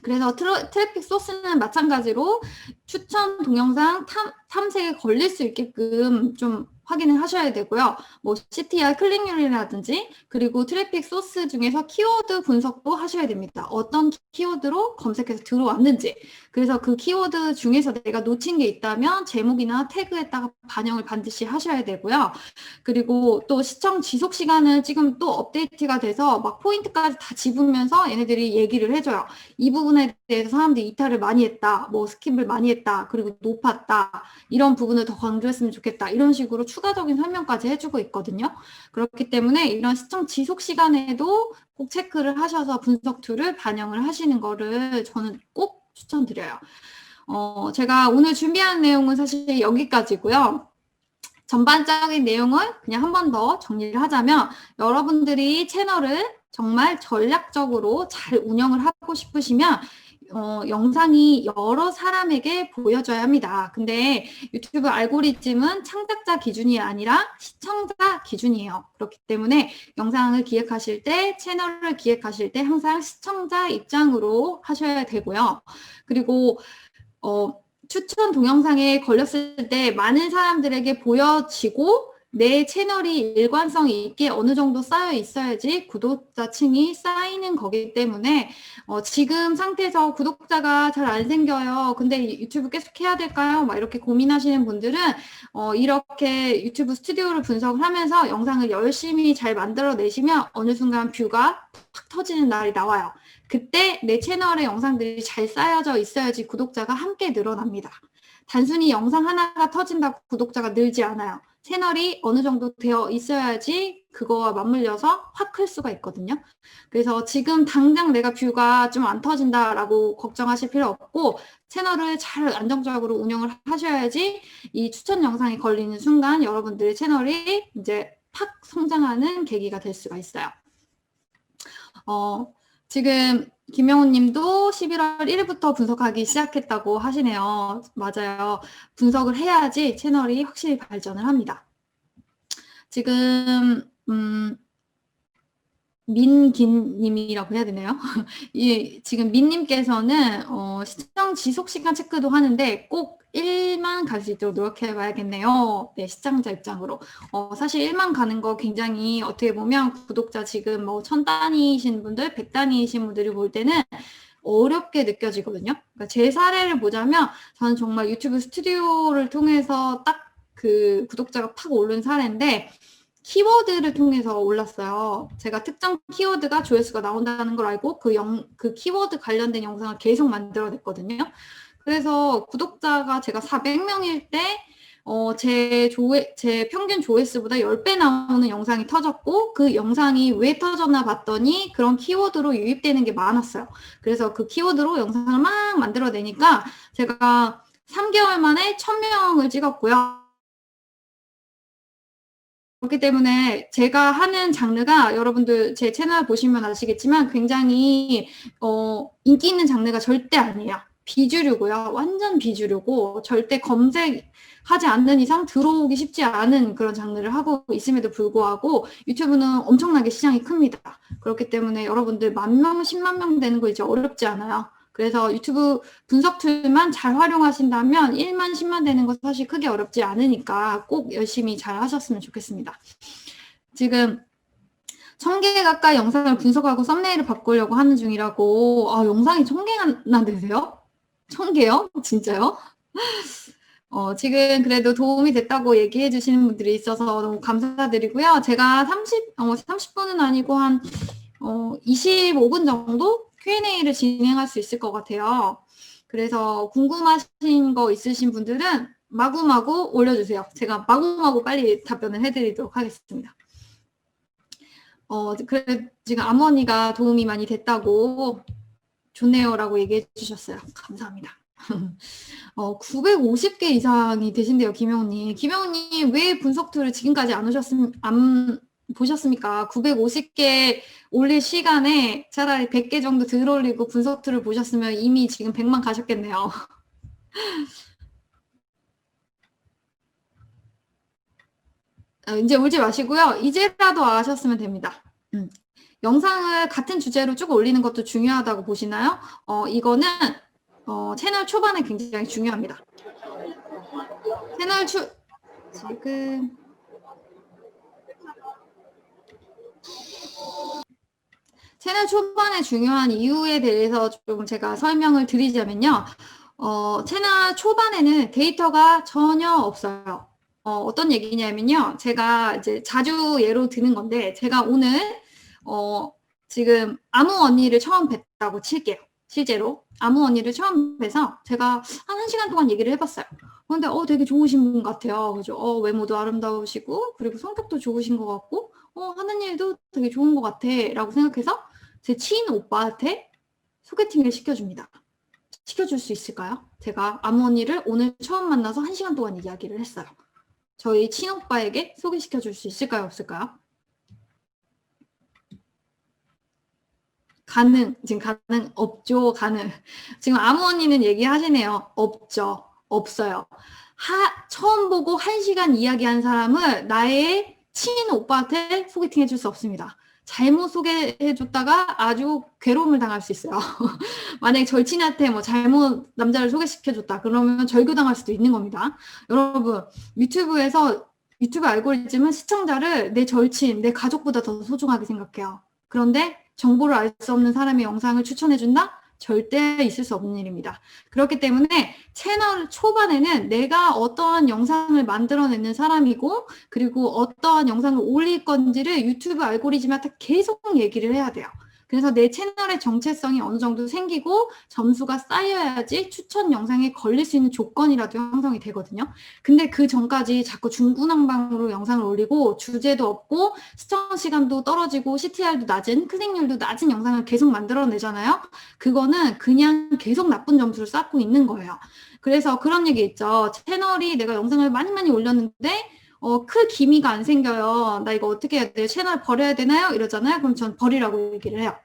그래서 트래픽 소스는 마찬가지로 추천 동영상 탐색에 걸릴 수 있게끔 좀 확인을 하셔야 되고요. 뭐 CTR 클릭률이라든지 그리고 트래픽 소스 중에서 키워드 분석도 하셔야 됩니다. 어떤 키워드로 검색해서 들어왔는지. 그래서 그 키워드 중에서 내가 놓친 게 있다면 제목이나 태그에다가 반영을 반드시 하셔야 되고요. 그리고 또 시청 지속 시간은 지금 또 업데이트가 돼서 막 포인트까지 다 집으면서 얘네들이 얘기를 해줘요. 이 부분에 대해서 사람들이 이탈을 많이 했다, 뭐 스킵을 많이 했다, 그리고 높았다, 이런 부분을 더 강조했으면 좋겠다, 이런 식으로 추가적인 설명까지 해주고 있거든요. 그렇기 때문에 이런 시청 지속 시간에도 꼭 체크를 하셔서 분석 툴을 반영을 하시는 거를 저는 꼭 추천드려요. 제가 오늘 준비한 내용은 사실 여기까지고요. 전반적인 내용을 그냥 한 번 더 정리를 하자면 여러분들이 채널을 정말 전략적으로 잘 운영을 하고 싶으시면 영상이 여러 사람에게 보여줘야 합니다. 근데 유튜브 알고리즘은 창작자 기준이 아니라 시청자 기준이에요. 그렇기 때문에 영상을 기획하실 때, 채널을 기획하실 때 항상 시청자 입장으로 하셔야 되고요. 그리고 추천 동영상에 걸렸을 때 많은 사람들에게 보여지고 내 채널이 일관성 있게 어느 정도 쌓여 있어야지 구독자층이 쌓이는 거기 때문에 지금 상태에서 구독자가 잘 안 생겨요. 근데 유튜브 계속 해야 될까요? 막 이렇게 고민하시는 분들은 이렇게 유튜브 스튜디오를 분석을 하면서 영상을 열심히 잘 만들어내시면 어느 순간 뷰가 팍 터지는 날이 나와요. 그때 내 채널에 영상들이 잘 쌓여져 있어야지 구독자가 함께 늘어납니다. 단순히 영상 하나가 터진다고 구독자가 늘지 않아요. 채널이 어느 정도 되어 있어야지 그거와 맞물려서 확 클 수가 있거든요. 그래서 지금 당장 내가 뷰가 좀 안 터진다라고 걱정하실 필요 없고 채널을 잘 안정적으로 운영을 하셔야지 이 추천 영상이 걸리는 순간 여러분들의 채널이 이제 팍 성장하는 계기가 될 수가 있어요. 지금 김영훈 님도 11월 1일부터 분석하기 시작했다고 하시네요. 맞아요. 분석을 해야지 채널이 확실히 발전을 합니다. 지금 민긴 님이라고 해야 되나요? 지금 민 님께서는 시청 지속 시간 체크도 하는데 꼭 1만 갈 수 있도록 노력해 봐야겠네요. 네, 시청자 입장으로. 사실 1만 가는 거 굉장히 어떻게 보면 구독자 지금 뭐 1000단위이신 분들, 100단위이신 분들이 볼 때는 어렵게 느껴지거든요. 그러니까 제 사례를 보자면 저는 정말 유튜브 스튜디오를 통해서 딱 그 구독자가 팍 오른 사례인데 키워드를 통해서 올랐어요. 제가 특정 키워드가 조회수가 나온다는 걸 알고 그 키워드 관련된 영상을 계속 만들어냈거든요. 그래서 구독자가 제가 400명일 때 제 평균 조회수보다 10배 나오는 영상이 터졌고 그 영상이 왜 터졌나 봤더니 그런 키워드로 유입되는 게 많았어요. 그래서 그 키워드로 영상을 막 만들어내니까 제가 3개월 만에 1000명을 찍었고요. 그렇기 때문에 제가 하는 장르가 여러분들 제 채널 보시면 아시겠지만 굉장히 인기 있는 장르가 절대 아니에요. 비주류고요. 완전 비주류고 절대 검색하지 않는 이상 들어오기 쉽지 않은 그런 장르를 하고 있음에도 불구하고 유튜브는 엄청나게 시장이 큽니다. 그렇기 때문에 여러분들 10,000명, 10만 명 되는 거 이제 어렵지 않아요. 그래서 유튜브 분석 툴만 잘 활용하신다면 1만, 10만 되는 거 사실 크게 어렵지 않으니까 꼭 열심히 잘 하셨으면 좋겠습니다. 지금 1000개 가까이 영상을 분석하고 썸네일을 바꾸려고 하는 중이라고. 영상이 1000개나 되세요? 1000개요? 진짜요? 지금 그래도 도움이 됐다고 얘기해 주시는 분들이 있어서 너무 감사드리고요. 제가 30분은 아니고 한 25분 정도 Q&A를 진행할 수 있을 것 같아요. 그래서 궁금하신 거 있으신 분들은 마구마구 올려주세요. 제가 마구마구 빨리 답변을 해드리도록 하겠습니다. 그래 지금 아머니가 도움이 많이 됐다고 좋네요라고 얘기해 주셨어요. 감사합니다. 950개 이상이 되신대요, 김영님. 김영님 왜 분석 툴을 지금까지 안 보셨습니까? 950개 올릴 시간에 차라리 100개 정도 들 올리고 분석 툴을 보셨으면 이미 지금 100만 가셨겠네요. 이제 울지 마시고요. 이제라도 아셨으면 됩니다. 영상을 같은 주제로 쭉 올리는 것도 중요하다고 보시나요? 이거는 채널 초반에 굉장히 중요합니다. 지금 채널 초반에 중요한 이유에 대해서 좀 제가 설명을 드리자면요. 채널 초반에는 데이터가 전혀 없어요. 어떤 얘기냐면요. 제가 이제 자주 예로 드는 건데, 제가 오늘, 지금 아무 언니를 처음 뵀다고 칠게요. 실제로. 아무 언니를 처음 뵈서 제가 한 1시간 동안 얘기를 해봤어요. 근데, 되게 좋으신 분 같아요. 그죠? 외모도 아름다우시고, 그리고 성격도 좋으신 것 같고, 하는 일도 되게 좋은 것 같아. 라고 생각해서 제 친인 오빠한테 소개팅을 시켜줍니다. 시켜줄 수 있을까요? 제가 아무 언니를 오늘 처음 만나서 1시간 동안 이야기를 했어요. 저희 친오빠에게 소개시켜 줄 수 있을까요? 없을까요? 지금 가능, 없죠, 가능. 지금 아무 언니는 얘기하시네요. 없죠, 없어요. 처음 보고 1시간 이야기한 사람을 나의 친오빠한테 소개팅 해줄 수 없습니다. 잘못 소개해줬다가 아주 괴로움을 당할 수 있어요. 만약에 절친한테 잘못 남자를 소개시켜줬다 그러면 절교당할 수도 있는 겁니다. 여러분, 유튜브 알고리즘은 시청자를 내 절친, 내 가족보다 더 소중하게 생각해요. 그런데 정보를 알 수 없는 사람의 영상을 추천해준다? 절대 있을 수 없는 일입니다. 그렇기 때문에 채널 초반에는 내가 어떠한 영상을 만들어내는 사람이고, 그리고 어떠한 영상을 올릴 건지를 유튜브 알고리즘한테 계속 얘기를 해야 돼요. 그래서 내 채널의 정체성이 어느 정도 생기고 점수가 쌓여야지 추천 영상에 걸릴 수 있는 조건이라도 형성이 되거든요. 근데 그 전까지 자꾸 중구난방으로 영상을 올리고 주제도 없고 시청 시간도 떨어지고 CTR도 낮은, 클릭률도 낮은 영상을 계속 만들어내잖아요. 그거는 그냥 계속 나쁜 점수를 쌓고 있는 거예요. 그래서 그런 얘기 있죠. 채널이 내가 영상을 많이 올렸는데 클 기미가 안 생겨요. 나 이거 어떻게 해야 돼요? 채널 버려야 되나요? 이러잖아요. 그럼 전 버리라고 얘기를 해요.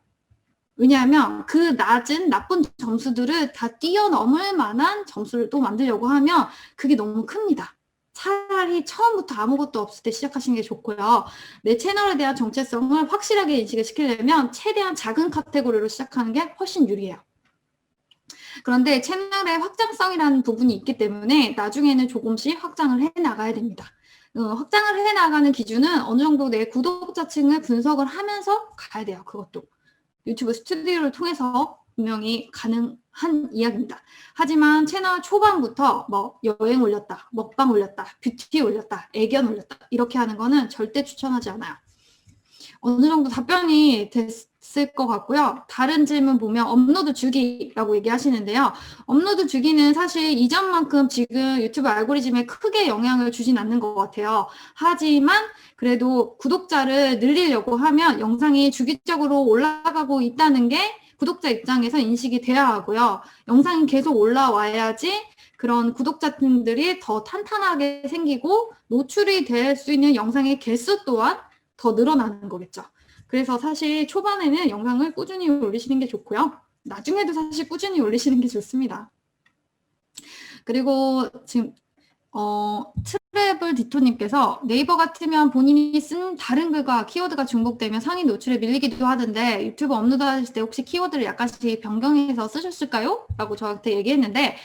왜냐하면 그 낮은 나쁜 점수들을 다 뛰어넘을 만한 점수를 또 만들려고 하면 그게 너무 큽니다. 차라리 처음부터 아무것도 없을 때 시작하시는 게 좋고요. 내 채널에 대한 정체성을 확실하게 인식을 시키려면 최대한 작은 카테고리로 시작하는 게 훨씬 유리해요. 그런데 채널의 확장성이라는 부분이 있기 때문에 나중에는 조금씩 확장을 해 나가야 됩니다. 확장을 해 나가는 기준은 어느 정도 내 구독자층을 분석을 하면서 가야 돼요. 그것도 유튜브 스튜디오를 통해서 분명히 가능한 이야기입니다. 하지만 채널 초반부터 여행 올렸다, 먹방 올렸다, 뷰티 올렸다, 애견 올렸다 이렇게 하는 거는 절대 추천하지 않아요. 어느 정도 답변이 됐을 것 같고요. 다른 질문 보면 업로드 주기라고 얘기하시는데요. 업로드 주기는 사실 이전만큼 지금 유튜브 알고리즘에 크게 영향을 주진 않는 것 같아요. 하지만 그래도 구독자를 늘리려고 하면 영상이 주기적으로 올라가고 있다는 게 구독자 입장에서 인식이 돼야 하고요. 영상이 계속 올라와야지 그런 구독자층들이 더 탄탄하게 생기고 노출이 될 수 있는 영상의 개수 또한 더 늘어나는 거겠죠. 그래서 사실 초반에는 영상을 꾸준히 올리시는 게 좋고요. 나중에도 사실 꾸준히 올리시는 게 좋습니다. 그리고 지금 트래블 디토님께서 네이버 같으면 본인이 쓴 다른 글과 키워드가 중복되면 상위 노출에 밀리기도 하던데 유튜브 업로드 하실 때 혹시 키워드를 약간씩 변경해서 쓰셨을까요? 라고 저한테 얘기했는데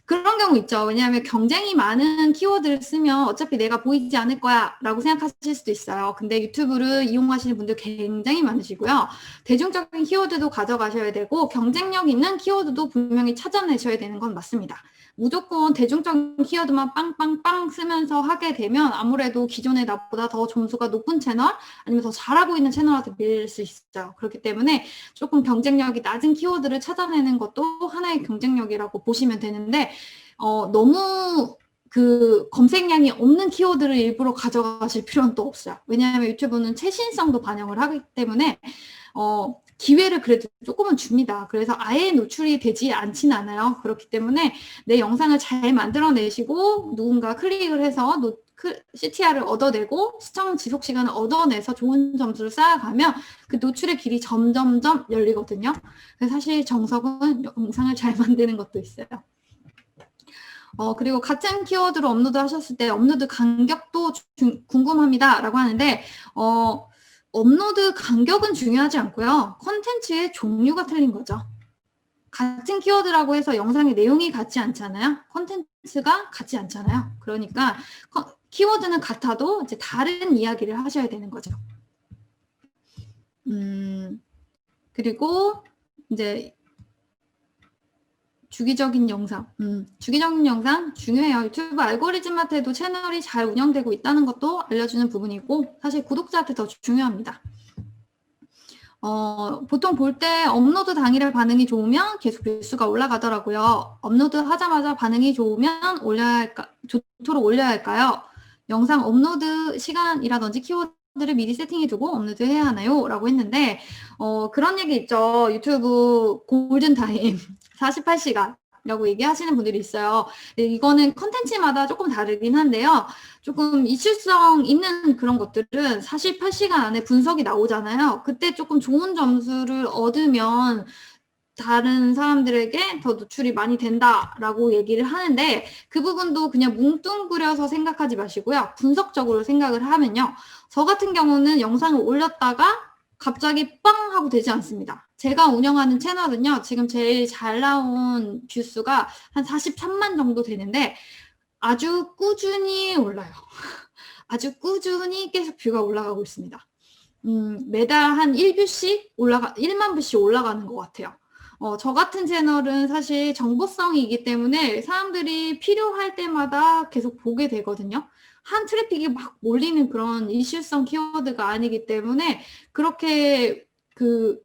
그런 경우 있죠. 왜냐하면 경쟁이 많은 키워드를 쓰면 어차피 내가 보이지 않을 거야 라고 생각하실 수도 있어요. 근데 유튜브를 이용하시는 분들 굉장히 많으시고요. 대중적인 키워드도 가져가셔야 되고 경쟁력 있는 키워드도 분명히 찾아내셔야 되는 건 맞습니다. 무조건 대중적인 키워드만 빵빵빵 쓰면서 하게 되면 아무래도 기존에 나보다 더 점수가 높은 채널 아니면 더 잘하고 있는 채널한테 밀릴 수 있어요. 그렇기 때문에 조금 경쟁력이 낮은 키워드를 찾아내는 것도 하나의 경쟁력이라고 보시면 되는데 너무 그 검색량이 없는 키워드를 일부러 가져가실 필요는 또 없어요. 왜냐하면 유튜브는 최신성도 반영을 하기 때문에 기회를 그래도 조금은 줍니다. 그래서 아예 노출이 되지 않진 않아요. 그렇기 때문에 내 영상을 잘 만들어내시고 누군가 클릭을 해서 CTR을 얻어내고 시청 지속 시간을 얻어내서 좋은 점수를 쌓아가면 그 노출의 길이 점점점 열리거든요. 그래서 사실 정석은 영상을 잘 만드는 것도 있어요. 그리고 같은 키워드로 업로드 하셨을 때 업로드 간격도 궁금합니다. 라고 하는데 업로드 간격은 중요하지 않고요. 콘텐츠의 종류가 틀린 거죠. 같은 키워드라고 해서 영상의 내용이 같지 않잖아요. 콘텐츠가 같지 않잖아요. 그러니까 키워드는 같아도 이제 다른 이야기를 하셔야 되는 거죠. 그리고 이제 주기적인 영상. 주기적인 영상 중요해요. 유튜브 알고리즘한테도 채널이 잘 운영되고 있다는 것도 알려주는 부분이고 사실 구독자한테 더 중요합니다. 보통 볼 때 업로드 당일에 반응이 좋으면 계속 뷰수가 올라가더라고요. 업로드 하자마자 반응이 좋으면 좋도록 올려야 할까요? 영상 업로드 시간이라든지 키워드를 미리 세팅해두고 업로드해야 하나요? 라고 했는데 그런 얘기 있죠. 유튜브 골든타임 48시간이라고 얘기하시는 분들이 있어요. 이거는 컨텐츠마다 조금 다르긴 한데요. 조금 이슈성 있는 그런 것들은 48시간 안에 분석이 나오잖아요. 그때 조금 좋은 점수를 얻으면 다른 사람들에게 더 노출이 많이 된다라고 얘기를 하는데 그 부분도 그냥 뭉뚱그려서 생각하지 마시고요. 분석적으로 생각을 하면요. 저 같은 경우는 영상을 올렸다가 갑자기 빵 하고 되지 않습니다. 제가 운영하는 채널은요. 지금 제일 잘 나온 뷰수가 한 43만 정도 되는데 아주 꾸준히 올라요. 아주 꾸준히 계속 뷰가 올라가고 있습니다. 매달 한 1만 뷰씩 올라가는 것 같아요. 저 같은 채널은 사실 정보성이기 때문에 사람들이 필요할 때마다 계속 보게 되거든요. 한 트래픽이 막 몰리는 그런 이슈성 키워드가 아니기 때문에 그렇게 그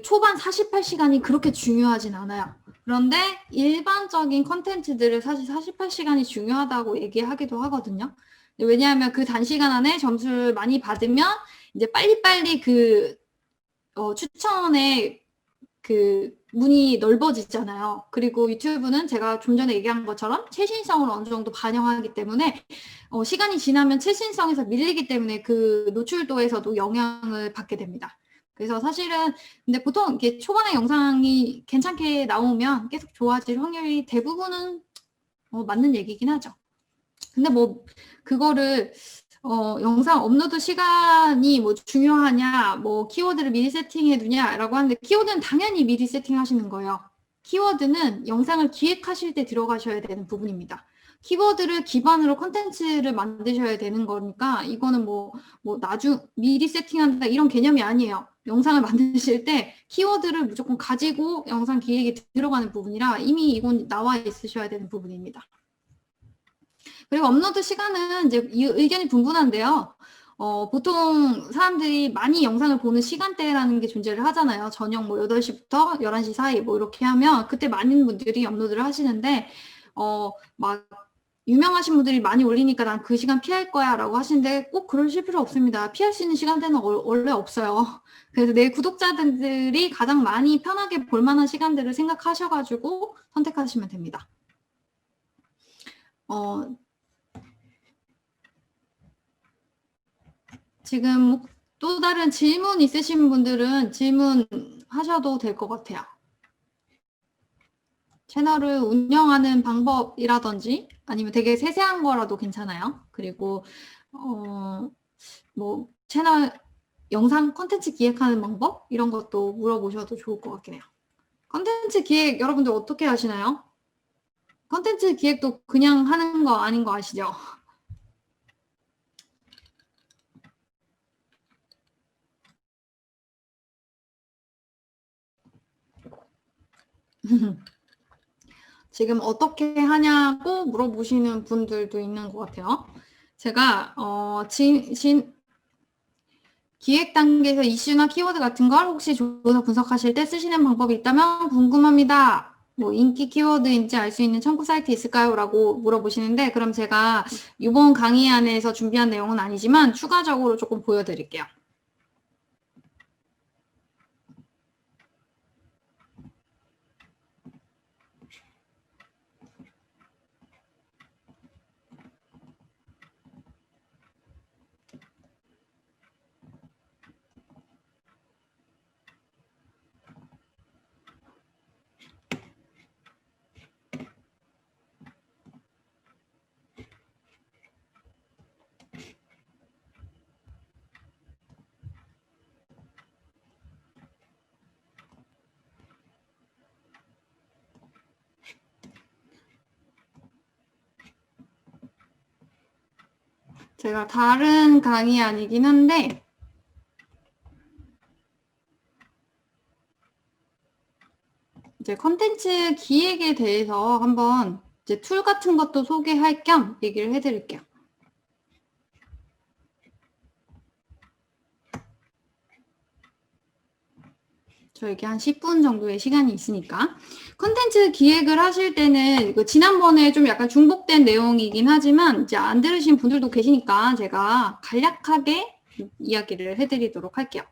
초반 48시간이 그렇게 중요하진 않아요. 그런데 일반적인 컨텐츠들을 사실 48시간이 중요하다고 얘기하기도 하거든요. 왜냐하면 그 단시간 안에 점수를 많이 받으면 이제 빨리빨리 추천에 문이 넓어지잖아요. 그리고 유튜브는 제가 좀 전에 얘기한 것처럼 최신성을 어느 정도 반영하기 때문에 시간이 지나면 최신성에서 밀리기 때문에 그 노출도에서도 영향을 받게 됩니다. 그래서 사실은 근데 보통 이렇게 초반에 영상이 괜찮게 나오면 계속 좋아질 확률이 대부분은 맞는 얘기긴 하죠. 근데 뭐 그거를 영상 업로드 시간이 뭐 중요하냐, 뭐 키워드를 미리 세팅해 두냐라고 하는데 키워드는 당연히 미리 세팅하시는 거예요. 키워드는 영상을 기획하실 때 들어가셔야 되는 부분입니다. 키워드를 기반으로 콘텐츠를 만드셔야 되는 거니까 이거는 미리 세팅한다 이런 개념이 아니에요. 영상을 만드실 때 키워드를 무조건 가지고 영상 기획에 들어가는 부분이라 이미 이건 나와 있으셔야 되는 부분입니다. 그리고 업로드 시간은 이제 의견이 분분한데요. 보통 사람들이 많이 영상을 보는 시간대라는 게 존재를 하잖아요. 저녁 8시부터 11시 사이 이렇게 하면 그때 많은 분들이 업로드를 하시는데 막 유명하신 분들이 많이 올리니까 난 그 시간 피할 거야 라고 하시는데 꼭 그러실 필요 없습니다. 피할 수 있는 시간대는 원래 없어요. 그래서 내 구독자들이 가장 많이 편하게 볼 만한 시간들을 생각하셔가지고 선택하시면 됩니다. 지금 또 다른 질문 있으신 분들은 질문하셔도 될 것 같아요. 채널을 운영하는 방법이라든지 아니면 되게 세세한 거라도 괜찮아요. 그리고 뭐 채널 영상 콘텐츠 기획하는 방법 이런 것도 물어보셔도 좋을 것 같긴 해요. 콘텐츠 기획 여러분들 어떻게 하시나요? 콘텐츠 기획도 그냥 하는 거 아닌 거 아시죠? 지금 어떻게 하냐고 물어보시는 분들도 있는 것 같아요. 제가 기획 단계에서 이슈나 키워드 같은 걸 혹시 조사 분석하실 때 쓰시는 방법이 있다면 궁금합니다. 뭐 인기 키워드인지 알 수 있는 첨부 사이트 있을까요? 라고 물어보시는데 그럼 제가 이번 강의 안에서 준비한 내용은 아니지만 추가적으로 조금 보여드릴게요. 제가 다른 강의 아니긴 한데 이제 컨텐츠 기획에 대해서 한번 이제 툴 같은 것도 소개할 겸 얘기를 해드릴게요. 저에게 한 10분 정도의 시간이 있으니까 컨텐츠 기획을 하실 때는 지난번에 좀 약간 중복된 내용이긴 하지만 이제 안 들으신 분들도 계시니까 제가 간략하게 이야기를 해드리도록 할게요.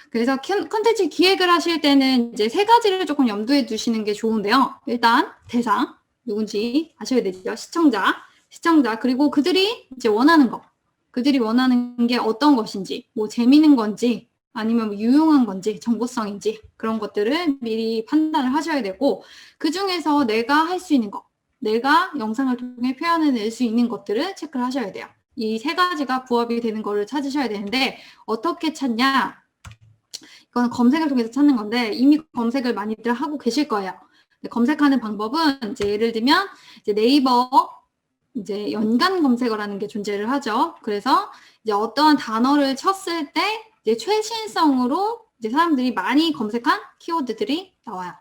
그래서 컨텐츠 기획을 하실 때는 이제 3가지를 조금 염두에 두시는 게 좋은데요. 일단 대상, 누군지 아셔야 되죠. 시청자 그리고 그들이 이제 원하는 거, 그들이 원하는 게 어떤 것인지, 뭐 재미있는 건지 아니면 뭐 유용한 건지 정보성인지 그런 것들을 미리 판단을 하셔야 되고 그 중에서 내가 할 수 있는 거, 내가 영상을 통해 표현해낼 수 있는 것들을 체크를 하셔야 돼요. 이 3가지가 부합이 되는 거를 찾으셔야 되는데 어떻게 찾냐? 이건 검색을 통해서 찾는 건데 이미 검색을 많이들 하고 계실 거예요. 검색하는 방법은 이제 예를 들면 이제 네이버 이제 연관 검색어라는 게 존재를 하죠. 그래서 이제 어떠한 단어를 쳤을 때 이제 최신성으로 이제 사람들이 많이 검색한 키워드들이 나와요.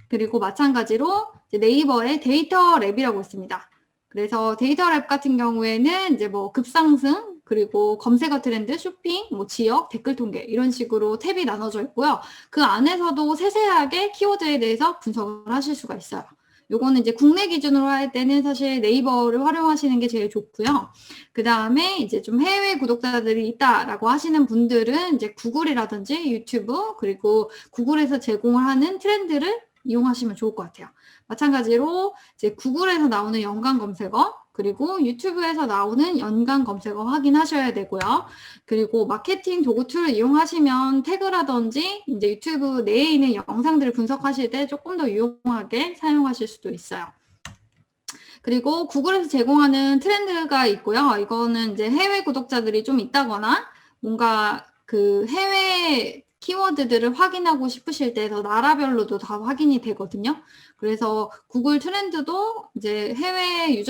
그리고 마찬가지로 이제 네이버에 데이터 랩이라고 있습니다. 그래서 데이터 랩 같은 경우에는 이제 뭐 급상승, 그리고 검색어 트렌드, 쇼핑, 뭐 지역, 댓글 통계 이런 식으로 탭이 나눠져 있고요. 그 안에서도 세세하게 키워드에 대해서 분석을 하실 수가 있어요. 요거는 이제 국내 기준으로 할 때는 사실 네이버를 활용하시는 게 제일 좋고요. 그 다음에 이제 좀 해외 구독자들이 있다라고 하시는 분들은 이제 구글이라든지 유튜브 그리고 구글에서 제공을 하는 트렌드를 이용하시면 좋을 것 같아요. 마찬가지로 이제 구글에서 나오는 연관 검색어 그리고 유튜브에서 나오는 연관 검색어 확인하셔야 되고요. 그리고 마케팅 도구 툴을 이용하시면 태그라든지 이제 유튜브 내에 있는 영상들을 분석하실 때 조금 더 유용하게 사용하실 수도 있어요. 그리고 구글에서 제공하는 트렌드가 있고요. 이거는 이제 해외 구독자들이 좀 있다거나 뭔가 그 해외 키워드들을 확인하고 싶으실 때 더 나라별로도 다 확인이 되거든요. 그래서 구글 트렌드도 이제 해외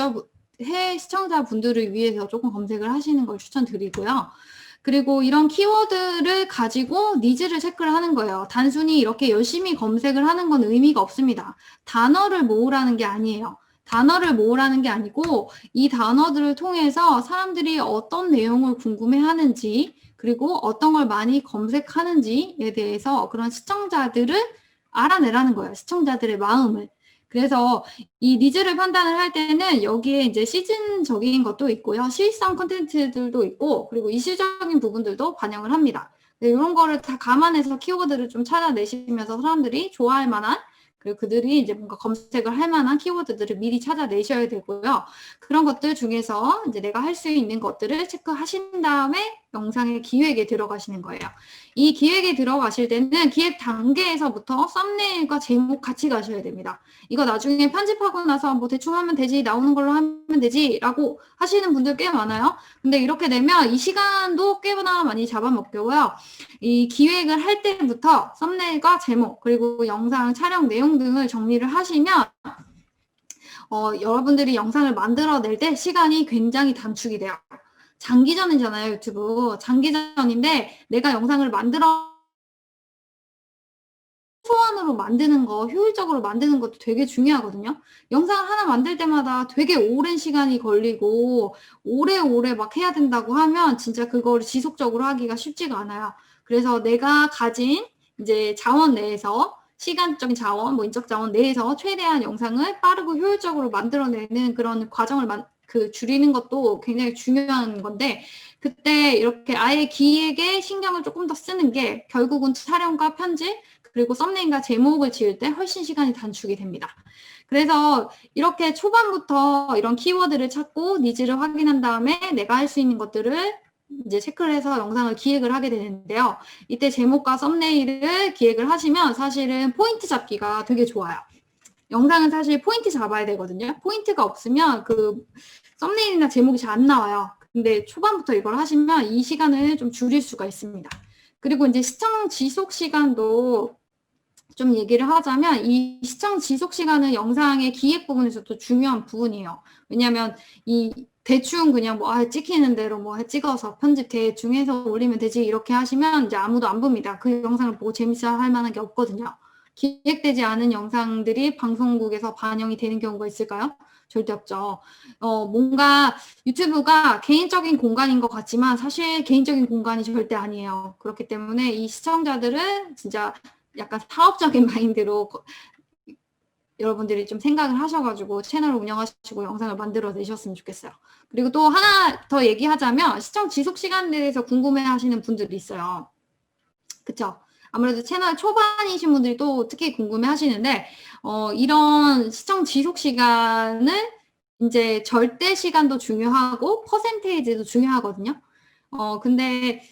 시청자분들을 위해서 조금 검색을 하시는 걸 추천드리고요. 그리고 이런 키워드를 가지고 니즈를 체크를 하는 거예요. 단순히 이렇게 열심히 검색을 하는 건 의미가 없습니다. 단어를 모으라는 게 아니에요. 단어를 모으라는 게 아니고 이 단어들을 통해서 사람들이 어떤 내용을 궁금해하는지 그리고 어떤 걸 많이 검색하는지에 대해서 그런 시청자들을 알아내라는 거예요. 시청자들의 마음을. 그래서 이 니즈를 판단을 할 때는 여기에 이제 시즌적인 것도 있고요. 시의성 콘텐츠들도 있고, 그리고 이슈적인 부분들도 반영을 합니다. 이런 거를 다 감안해서 키워드를 좀 찾아내시면서 사람들이 좋아할 만한, 그리고 그들이 이제 뭔가 검색을 할 만한 키워드들을 미리 찾아내셔야 되고요. 그런 것들 중에서 이제 내가 할 수 있는 것들을 체크하신 다음에 영상의 기획에 들어가시는 거예요. 이 기획에 들어가실 때는 기획 단계에서부터 썸네일과 제목 같이 가셔야 됩니다. 이거 나중에 편집하고 나서 뭐 대충 하면 되지, 나오는 걸로 하면 되지 라고 하시는 분들 꽤 많아요. 근데 이렇게 되면 이 시간도 꽤나 많이 잡아먹고요. 이 기획을 할 때부터 썸네일과 제목 그리고 영상 촬영 내용 등을 정리를 하시면 여러분들이 영상을 만들어낼 때 시간이 굉장히 단축이 돼요. 장기전이잖아요, 유튜브. 장기전인데 내가 영상을 소원으로 만드는 거, 효율적으로 만드는 것도 되게 중요하거든요. 영상을 하나 만들 때마다 되게 오랜 시간이 걸리고 오래오래 막 해야 된다고 하면 진짜 그거를 지속적으로 하기가 쉽지가 않아요. 그래서 내가 가진 이제 자원 내에서 시간적인 자원, 뭐 인적 자원 내에서 최대한 영상을 빠르고 효율적으로 만들어내는 그런 과정을 줄이는 것도 굉장히 중요한 건데 그때 이렇게 아예 기획에 신경을 조금 더 쓰는 게 결국은 촬영과 편집 그리고 썸네일과 제목을 지을 때 훨씬 시간이 단축이 됩니다. 그래서 이렇게 초반부터 이런 키워드를 찾고 니즈를 확인한 다음에 내가 할 수 있는 것들을 이제 체크를 해서 영상을 기획을 하게 되는데요. 이때 제목과 썸네일을 기획을 하시면 사실은 포인트 잡기가 되게 좋아요. 영상은 사실 포인트 잡아야 되거든요. 포인트가 없으면 그 썸네일이나 제목이 잘 안 나와요. 근데 초반부터 이걸 하시면 이 시간을 좀 줄일 수가 있습니다. 그리고 이제 시청 지속 시간도 좀 얘기를 하자면 이 시청 지속 시간은 영상의 기획 부분에서도 중요한 부분이에요. 왜냐하면 이 대충 그냥 뭐 찍히는 대로 뭐 찍어서 편집 대충 해서 올리면 되지 이렇게 하시면 이제 아무도 안 봅니다. 그 영상을 보고 재밌어 할 만한 게 없거든요. 기획되지 않은 영상들이 방송국에서 반영이 되는 경우가 있을까요? 절대 없죠. 뭔가 유튜브가 개인적인 공간인 것 같지만 사실 개인적인 공간이 절대 아니에요. 그렇기 때문에 이 시청자들은 진짜 약간 사업적인 마인드로 여러분들이 좀 생각을 하셔가지고 채널을 운영하시고 영상을 만들어 내셨으면 좋겠어요. 그리고 또 하나 더 얘기하자면 시청 지속 시간에 대해서 궁금해 하시는 분들이 있어요. 그쵸? 아무래도 채널 초반이신 분들이 또 특히 궁금해 하시는데, 이런 시청 지속 시간은 이제 절대 시간도 중요하고 퍼센테이지도 중요하거든요. 근데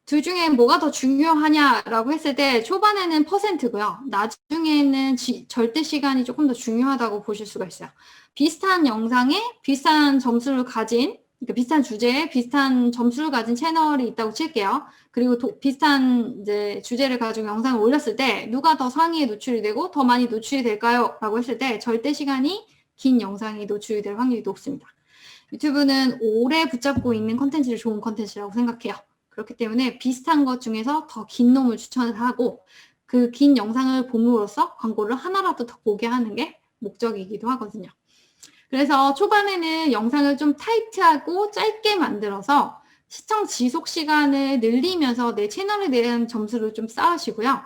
둘 중에 뭐가 더 중요하냐라고 했을 때 초반에는 퍼센트고요. 나중에는 절대 시간이 조금 더 중요하다고 보실 수가 있어요. 비슷한 영상에 비슷한 점수를 가진, 그러니까 비슷한 주제에 비슷한 점수를 가진 채널이 있다고 칠게요. 그리고 비슷한 이제 주제를 가지고 영상을 올렸을 때 누가 더 상위에 노출이 되고 더 많이 노출이 될까요? 라고 했을 때 절대 시간이 긴 영상이 노출이 될 확률이 높습니다. 유튜브는 오래 붙잡고 있는 컨텐츠를 좋은 컨텐츠라고 생각해요. 그렇기 때문에 비슷한 것 중에서 더 긴 놈을 추천을 하고 그 긴 영상을 봄으로써 광고를 하나라도 더 보게 하는 게 목적이기도 하거든요. 그래서 초반에는 영상을 좀 타이트하고 짧게 만들어서 시청 지속 시간을 늘리면서 내 채널에 대한 점수를 좀 쌓으시고요.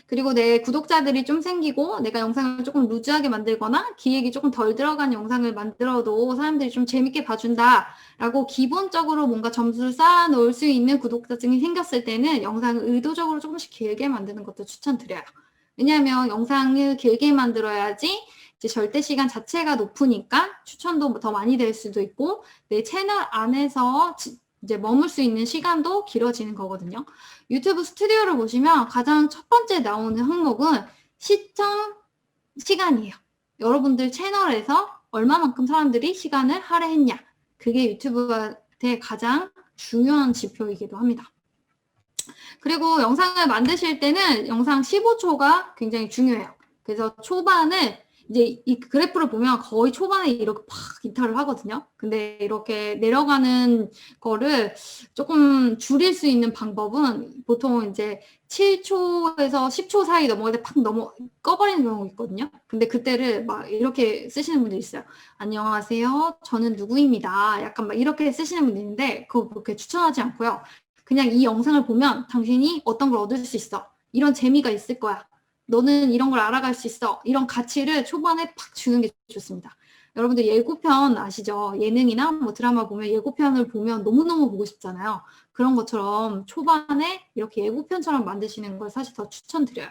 그리고 내 구독자들이 좀 생기고 내가 영상을 조금 루즈하게 만들거나 기획이 조금 덜 들어간 영상을 만들어도 사람들이 좀 재밌게 봐준다라고 기본적으로 뭔가 점수를 쌓아 놓을 수 있는 구독자층이 생겼을 때는 영상을 의도적으로 조금씩 길게 만드는 것도 추천드려요. 왜냐하면 영상을 길게 만들어야지 이제 절대 시간 자체가 높으니까 추천도 더 많이 될 수도 있고 내 채널 안에서 이제 머물 수 있는 시간도 길어지는 거거든요. 유튜브 스튜디오를 보시면 가장 첫 번째 나오는 항목은 시청 시간이에요. 여러분들 채널에서 얼마만큼 사람들이 시간을 할애했냐. 그게 유튜브한테 가장 중요한 지표이기도 합니다. 그리고 영상을 만드실 때는 영상 15초가 굉장히 중요해요. 그래서 초반을 이제 이 그래프를 보면 거의 초반에 이렇게 팍 이탈을 하거든요. 근데 이렇게 내려가는 거를 조금 줄일 수 있는 방법은 보통 이제 7초에서 10초 사이 넘어갈 때 팍 꺼버리는 경우가 있거든요. 근데 그때를 막 이렇게 쓰시는 분들이 있어요. 안녕하세요. 저는 누구입니다. 약간 막 이렇게 쓰시는 분들이 있는데 그거 그렇게 추천하지 않고요. 그냥 이 영상을 보면 당신이 어떤 걸 얻을 수 있어. 이런 재미가 있을 거야. 너는 이런 걸 알아갈 수 있어. 이런 가치를 초반에 팍 주는 게 좋습니다. 여러분들 예고편 아시죠? 예능이나 뭐 드라마 보면 예고편을 보면 너무너무 보고 싶잖아요. 그런 것처럼 초반에 이렇게 예고편처럼 만드시는 걸 사실 더 추천드려요.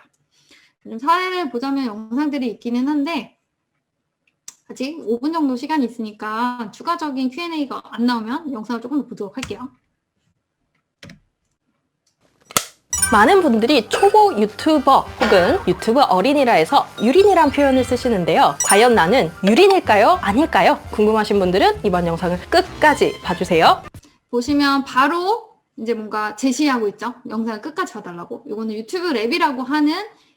좀 사례를 보자면 영상들이 있기는 한데 아직 5분 정도 시간이 있으니까 추가적인 Q&A가 안 나오면 영상을 조금 더 보도록 할게요. 많은 분들이 초보 유튜버 혹은 유튜브 어린이라 해서 유린이란 표현을 쓰시는데요. 과연 나는 유린일까요? 아닐까요? 궁금하신 분들은 이번 영상을 끝까지 봐주세요. 보시면 바로 이제 뭔가 제시하고 있죠. 영상을 끝까지 봐달라고. 이거는 유튜브 랩이라고 하는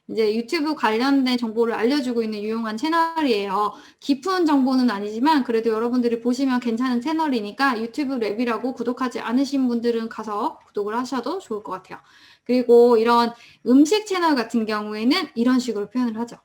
이제 유튜브 관련된 정보를 알려주고 있는 유용한 채널이에요. 깊은 정보는 아니지만 그래도 여러분들이 보시면 괜찮은 채널이니까 유튜브 랩이라고 구독하지 않으신 분들은 가서 구독을 하셔도 좋을 것 같아요. 그리고 이런 음식 채널 같은 경우에는 이런 식으로 표현을 하죠.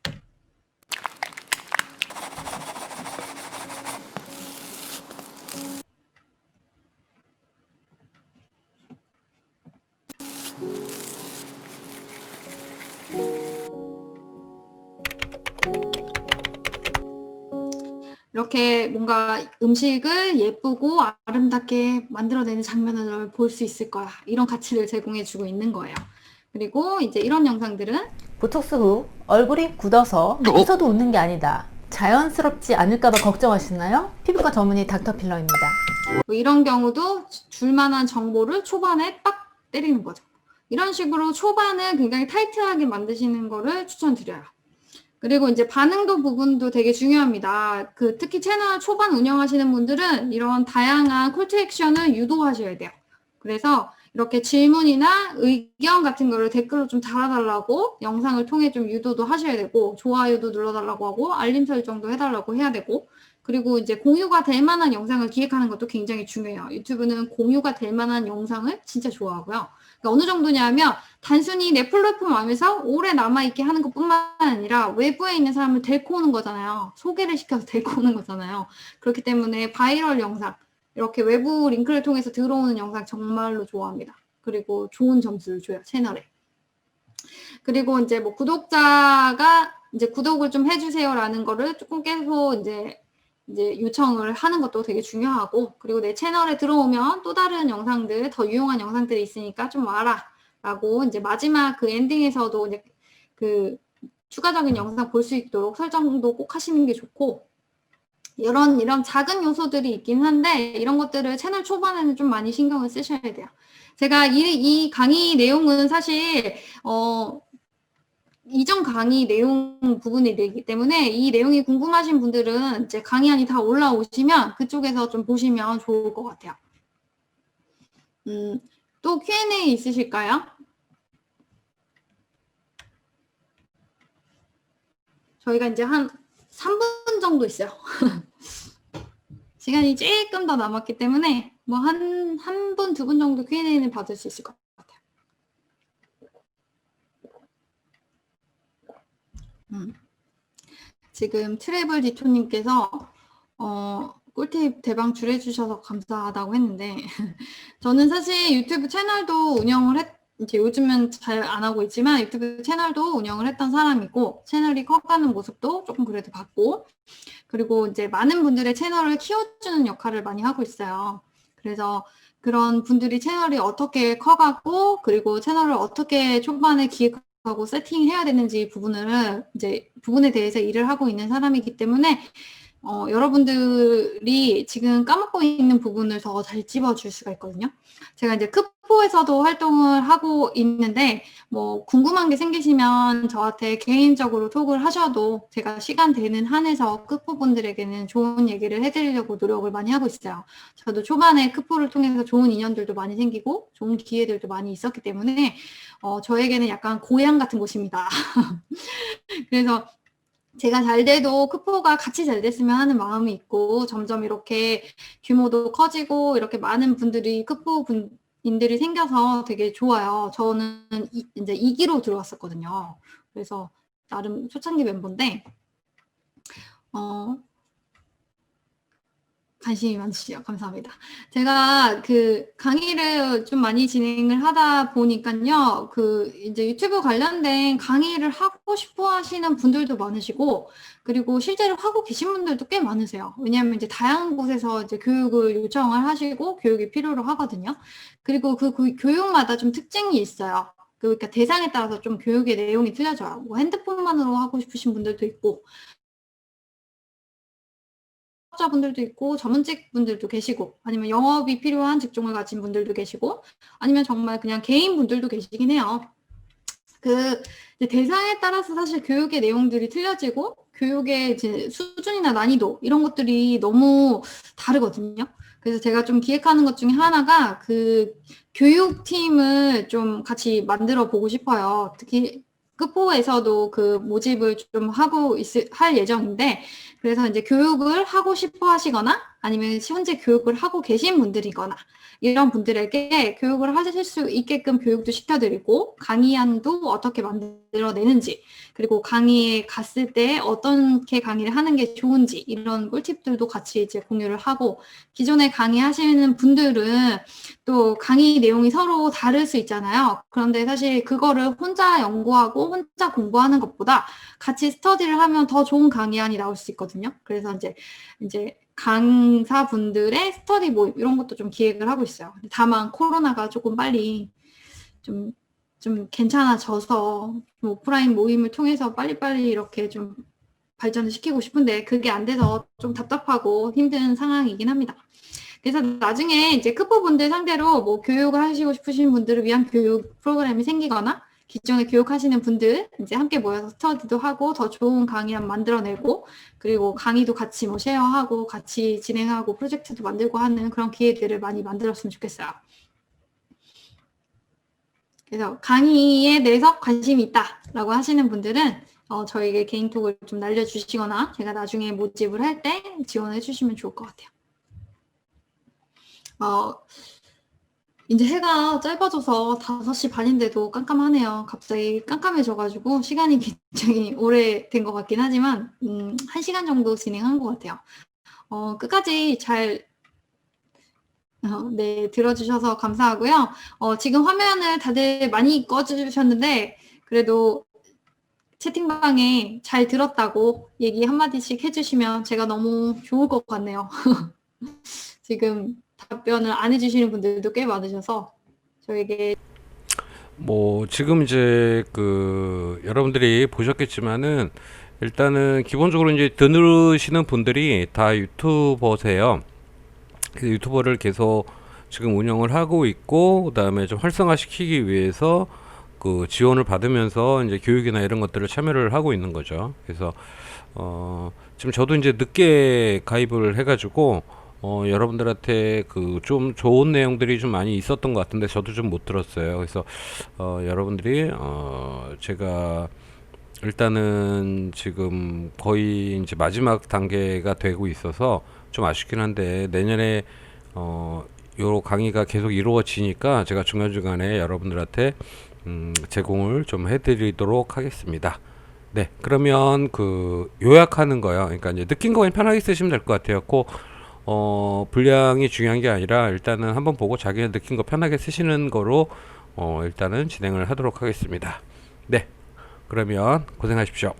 이렇게 뭔가 음식을 예쁘고 아름답게 만들어내는 장면을 볼 수 있을 거야. 이런 가치를 제공해주고 있는 거예요. 그리고 이제 이런 영상들은 보톡스 후 얼굴이 굳어서 웃어도 웃는 게 아니다. 자연스럽지 않을까봐 걱정하시나요? 피부과 전문의 닥터필러입니다. 뭐 이런 경우도 줄만한 정보를 초반에 빡 때리는 거죠. 이런 식으로 초반을 굉장히 타이트하게 만드시는 거를 추천드려요. 그리고 이제 반응도 부분도 되게 중요합니다. 특히 채널 초반 운영하시는 분들은 이런 다양한 콜투 액션을 유도하셔야 돼요. 그래서 이렇게 질문이나 의견 같은 거를 댓글로 좀 달아달라고 영상을 통해 좀 유도도 하셔야 되고 좋아요도 눌러달라고 하고 알림 설정도 해달라고 해야 되고 그리고 이제 공유가 될 만한 영상을 기획하는 것도 굉장히 중요해요. 유튜브는 공유가 될 만한 영상을 진짜 좋아하고요. 그러니까 어느 정도냐면 단순히 내 플랫폼 안에서 오래 남아있게 하는 것뿐만 아니라 외부에 있는 사람을 데리고 오는 거잖아요. 소개를 시켜서 데리고 오는 거잖아요. 그렇기 때문에 바이럴 영상, 이렇게 외부 링크를 통해서 들어오는 영상 정말로 좋아합니다. 그리고 좋은 점수를 줘요, 채널에. 그리고 이제 뭐 구독자가 이제 구독을 좀 해주세요라는 거를 조금 계속 이제 요청을 하는 것도 되게 중요하고 그리고 내 채널에 들어오면 또 다른 영상들 더 유용한 영상들이 있으니까 좀 와라 라고 이제 마지막 그 엔딩에서도 이제 추가적인 영상 볼 수 있도록 설정도 꼭 하시는 게 좋고 이런 작은 요소들이 있긴 한데 이런 것들을 채널 초반에는 좀 많이 신경을 쓰셔야 돼요. 제가 이 강의 내용은 사실 이전 강의 내용 부분이 되기 때문에 이 내용이 궁금하신 분들은 이제 강의안이 다 올라오시면 그쪽에서 좀 보시면 좋을 것 같아요. 또 Q&A 있으실까요? 저희가 이제 한 3분 정도 있어요. 시간이 조금 더 남았기 때문에 뭐 한 분, 2분 정도 Q&A는 받을 수 있을 것 같아요. 지금 트래블 디토님께서 꿀팁 대방출 해주셔서 감사하다고 했는데 저는 사실 유튜브 채널도 운영을 이제 요즘은 잘 안 하고 있지만 유튜브 채널도 운영을 했던 사람이고 채널이 커가는 모습도 조금 그래도 봤고 그리고 이제 많은 분들의 채널을 키워주는 역할을 많이 하고 있어요. 그래서 그런 분들이 채널이 어떻게 커가고 그리고 채널을 어떻게 초반에 기획하고 세팅해야 되는지 부분에 대해서 일을 하고 있는 사람이기 때문에 여러분들이 지금 까먹고 있는 부분을 더 잘 찝어줄 수가 있거든요. 제가 이제 크포에서도 활동을 하고 있는데 뭐 궁금한 게 생기시면 저한테 개인적으로 톡을 하셔도 제가 시간 되는 한에서 크포분들에게는 좋은 얘기를 해드리려고 노력을 많이 하고 있어요. 저도 초반에 크포를 통해서 좋은 인연들도 많이 생기고 좋은 기회들도 많이 있었기 때문에 저에게는 약간 고향 같은 곳입니다. 그래서 제가 잘 돼도 크포가 같이 잘 됐으면 하는 마음이 있고 점점 이렇게 규모도 커지고 이렇게 많은 분들이 크포 분들이 생겨서 되게 좋아요. 저는 이제 2기로 들어왔었거든요. 그래서 나름 초창기 멤버인데 관심이 많으시죠. 감사합니다. 제가 그 강의를 좀 많이 진행을 하다 보니까요. 그 이제 유튜브 관련된 강의를 하고 싶어 하시는 분들도 많으시고, 그리고 실제로 하고 계신 분들도 꽤 많으세요. 왜냐하면 이제 다양한 곳에서 이제 교육을 요청을 하시고 교육이 필요로 하거든요. 그리고 그 교육마다 좀 특징이 있어요. 그러니까 대상에 따라서 좀 교육의 내용이 틀려져요. 뭐 핸드폰만으로 하고 싶으신 분들도 있고, 자분들도 있고 전문직 분들도 계시고 아니면 영업이 필요한 직종을 가진 분들도 계시고 아니면 정말 그냥 개인 분들도 계시긴 해요. 그 이제 대상에 따라서 사실 교육의 내용들이 틀려지고 교육의 이제 수준이나 난이도 이런 것들이 너무 다르거든요. 그래서 제가 좀 기획하는 것 중에 하나가 그 교육팀을 좀 같이 만들어 보고 싶어요. 특히 끝보에서도 그 모집을 좀 할 예정인데, 그래서 이제 교육을 하고 싶어 하시거나 아니면 현재 교육을 하고 계신 분들이거나 이런 분들에게 교육을 하실 수 있게끔 교육도 시켜드리고 강의안도 어떻게 만들어내는지 그리고 강의에 갔을 때 어떻게 강의를 하는 게 좋은지 이런 꿀팁들도 같이 이제 공유를 하고 기존에 강의하시는 분들은 또 강의 내용이 서로 다를 수 있잖아요. 그런데 사실 그거를 혼자 연구하고 혼자 공부하는 것보다 같이 스터디를 하면 더 좋은 강의안이 나올 수 있거든요. 그래서 이제 강사분들의 스터디 모임 이런 것도 좀 기획을 하고 있어요. 다만 코로나가 조금 빨리 좀 괜찮아져서 좀 오프라인 모임을 통해서 빨리빨리 이렇게 좀 발전을 시키고 싶은데 그게 안 돼서 좀 답답하고 힘든 상황이긴 합니다. 그래서 나중에 이제 크포분들 상대로 뭐 교육을 하시고 싶으신 분들을 위한 교육 프로그램이 생기거나 기존에 교육하시는 분들 이제 함께 모여서 스터디도 하고 더 좋은 강의안 만들어내고 그리고 강의도 같이 뭐 쉐어하고 같이 진행하고 프로젝트도 만들고 하는 그런 기회들을 많이 만들었으면 좋겠어요. 그래서 강의에 대해서 관심이 있다라고 하시는 분들은 저에게 개인톡을 좀 날려주시거나 제가 나중에 모집을 할 때 지원해 주시면 좋을 것 같아요. 이제 해가 짧아져서 5시 반인데도 깜깜하네요. 갑자기 깜깜해져가지고 시간이 굉장히 오래된 것 같긴 하지만 1시간 정도 진행한 것 같아요. 끝까지 잘 네, 들어주셔서 감사하고요. 지금 화면을 다들 많이 꺼주셨는데 그래도 채팅방에 잘 들었다고 얘기 한마디씩 해주시면 제가 너무 좋을 것 같네요. 지금 답변을 안 해주시는 분들도 꽤 많으셔서 저에게 뭐 지금 이제 그 여러분들이 보셨겠지만은 일단은 기본적으로 이제 들으시는 분들이 다 유튜버세요. 그 유튜버를 계속 지금 운영을 하고 있고 그다음에 좀 활성화시키기 위해서 그 지원을 받으면서 이제 교육이나 이런 것들을 참여를 하고 있는 거죠. 그래서 지금 저도 이제 늦게 가입을 해가지고 여러분들한테 그 좀 좋은 내용들이 좀 많이 있었던 것 같은데 저도 좀 못 들었어요. 그래서 여러분들이 제가 일단은 지금 거의 이제 마지막 단계가 되고 있어서 좀 아쉽긴 한데 내년에 요 강의가 계속 이루어지니까 제가 중간중간에 여러분들한테 제공을 좀 해드리도록 하겠습니다. 네, 그러면 그 요약하는 거요. 그러니까 이제 느낀 거 그냥 편하게 쓰시면 될 것 같아요. 분량이 중요한 게 아니라 일단은 한번 보고 자기가 느낀 거 편하게 쓰시는 거로 일단은 진행을 하도록 하겠습니다. 네, 그러면 고생하십시오.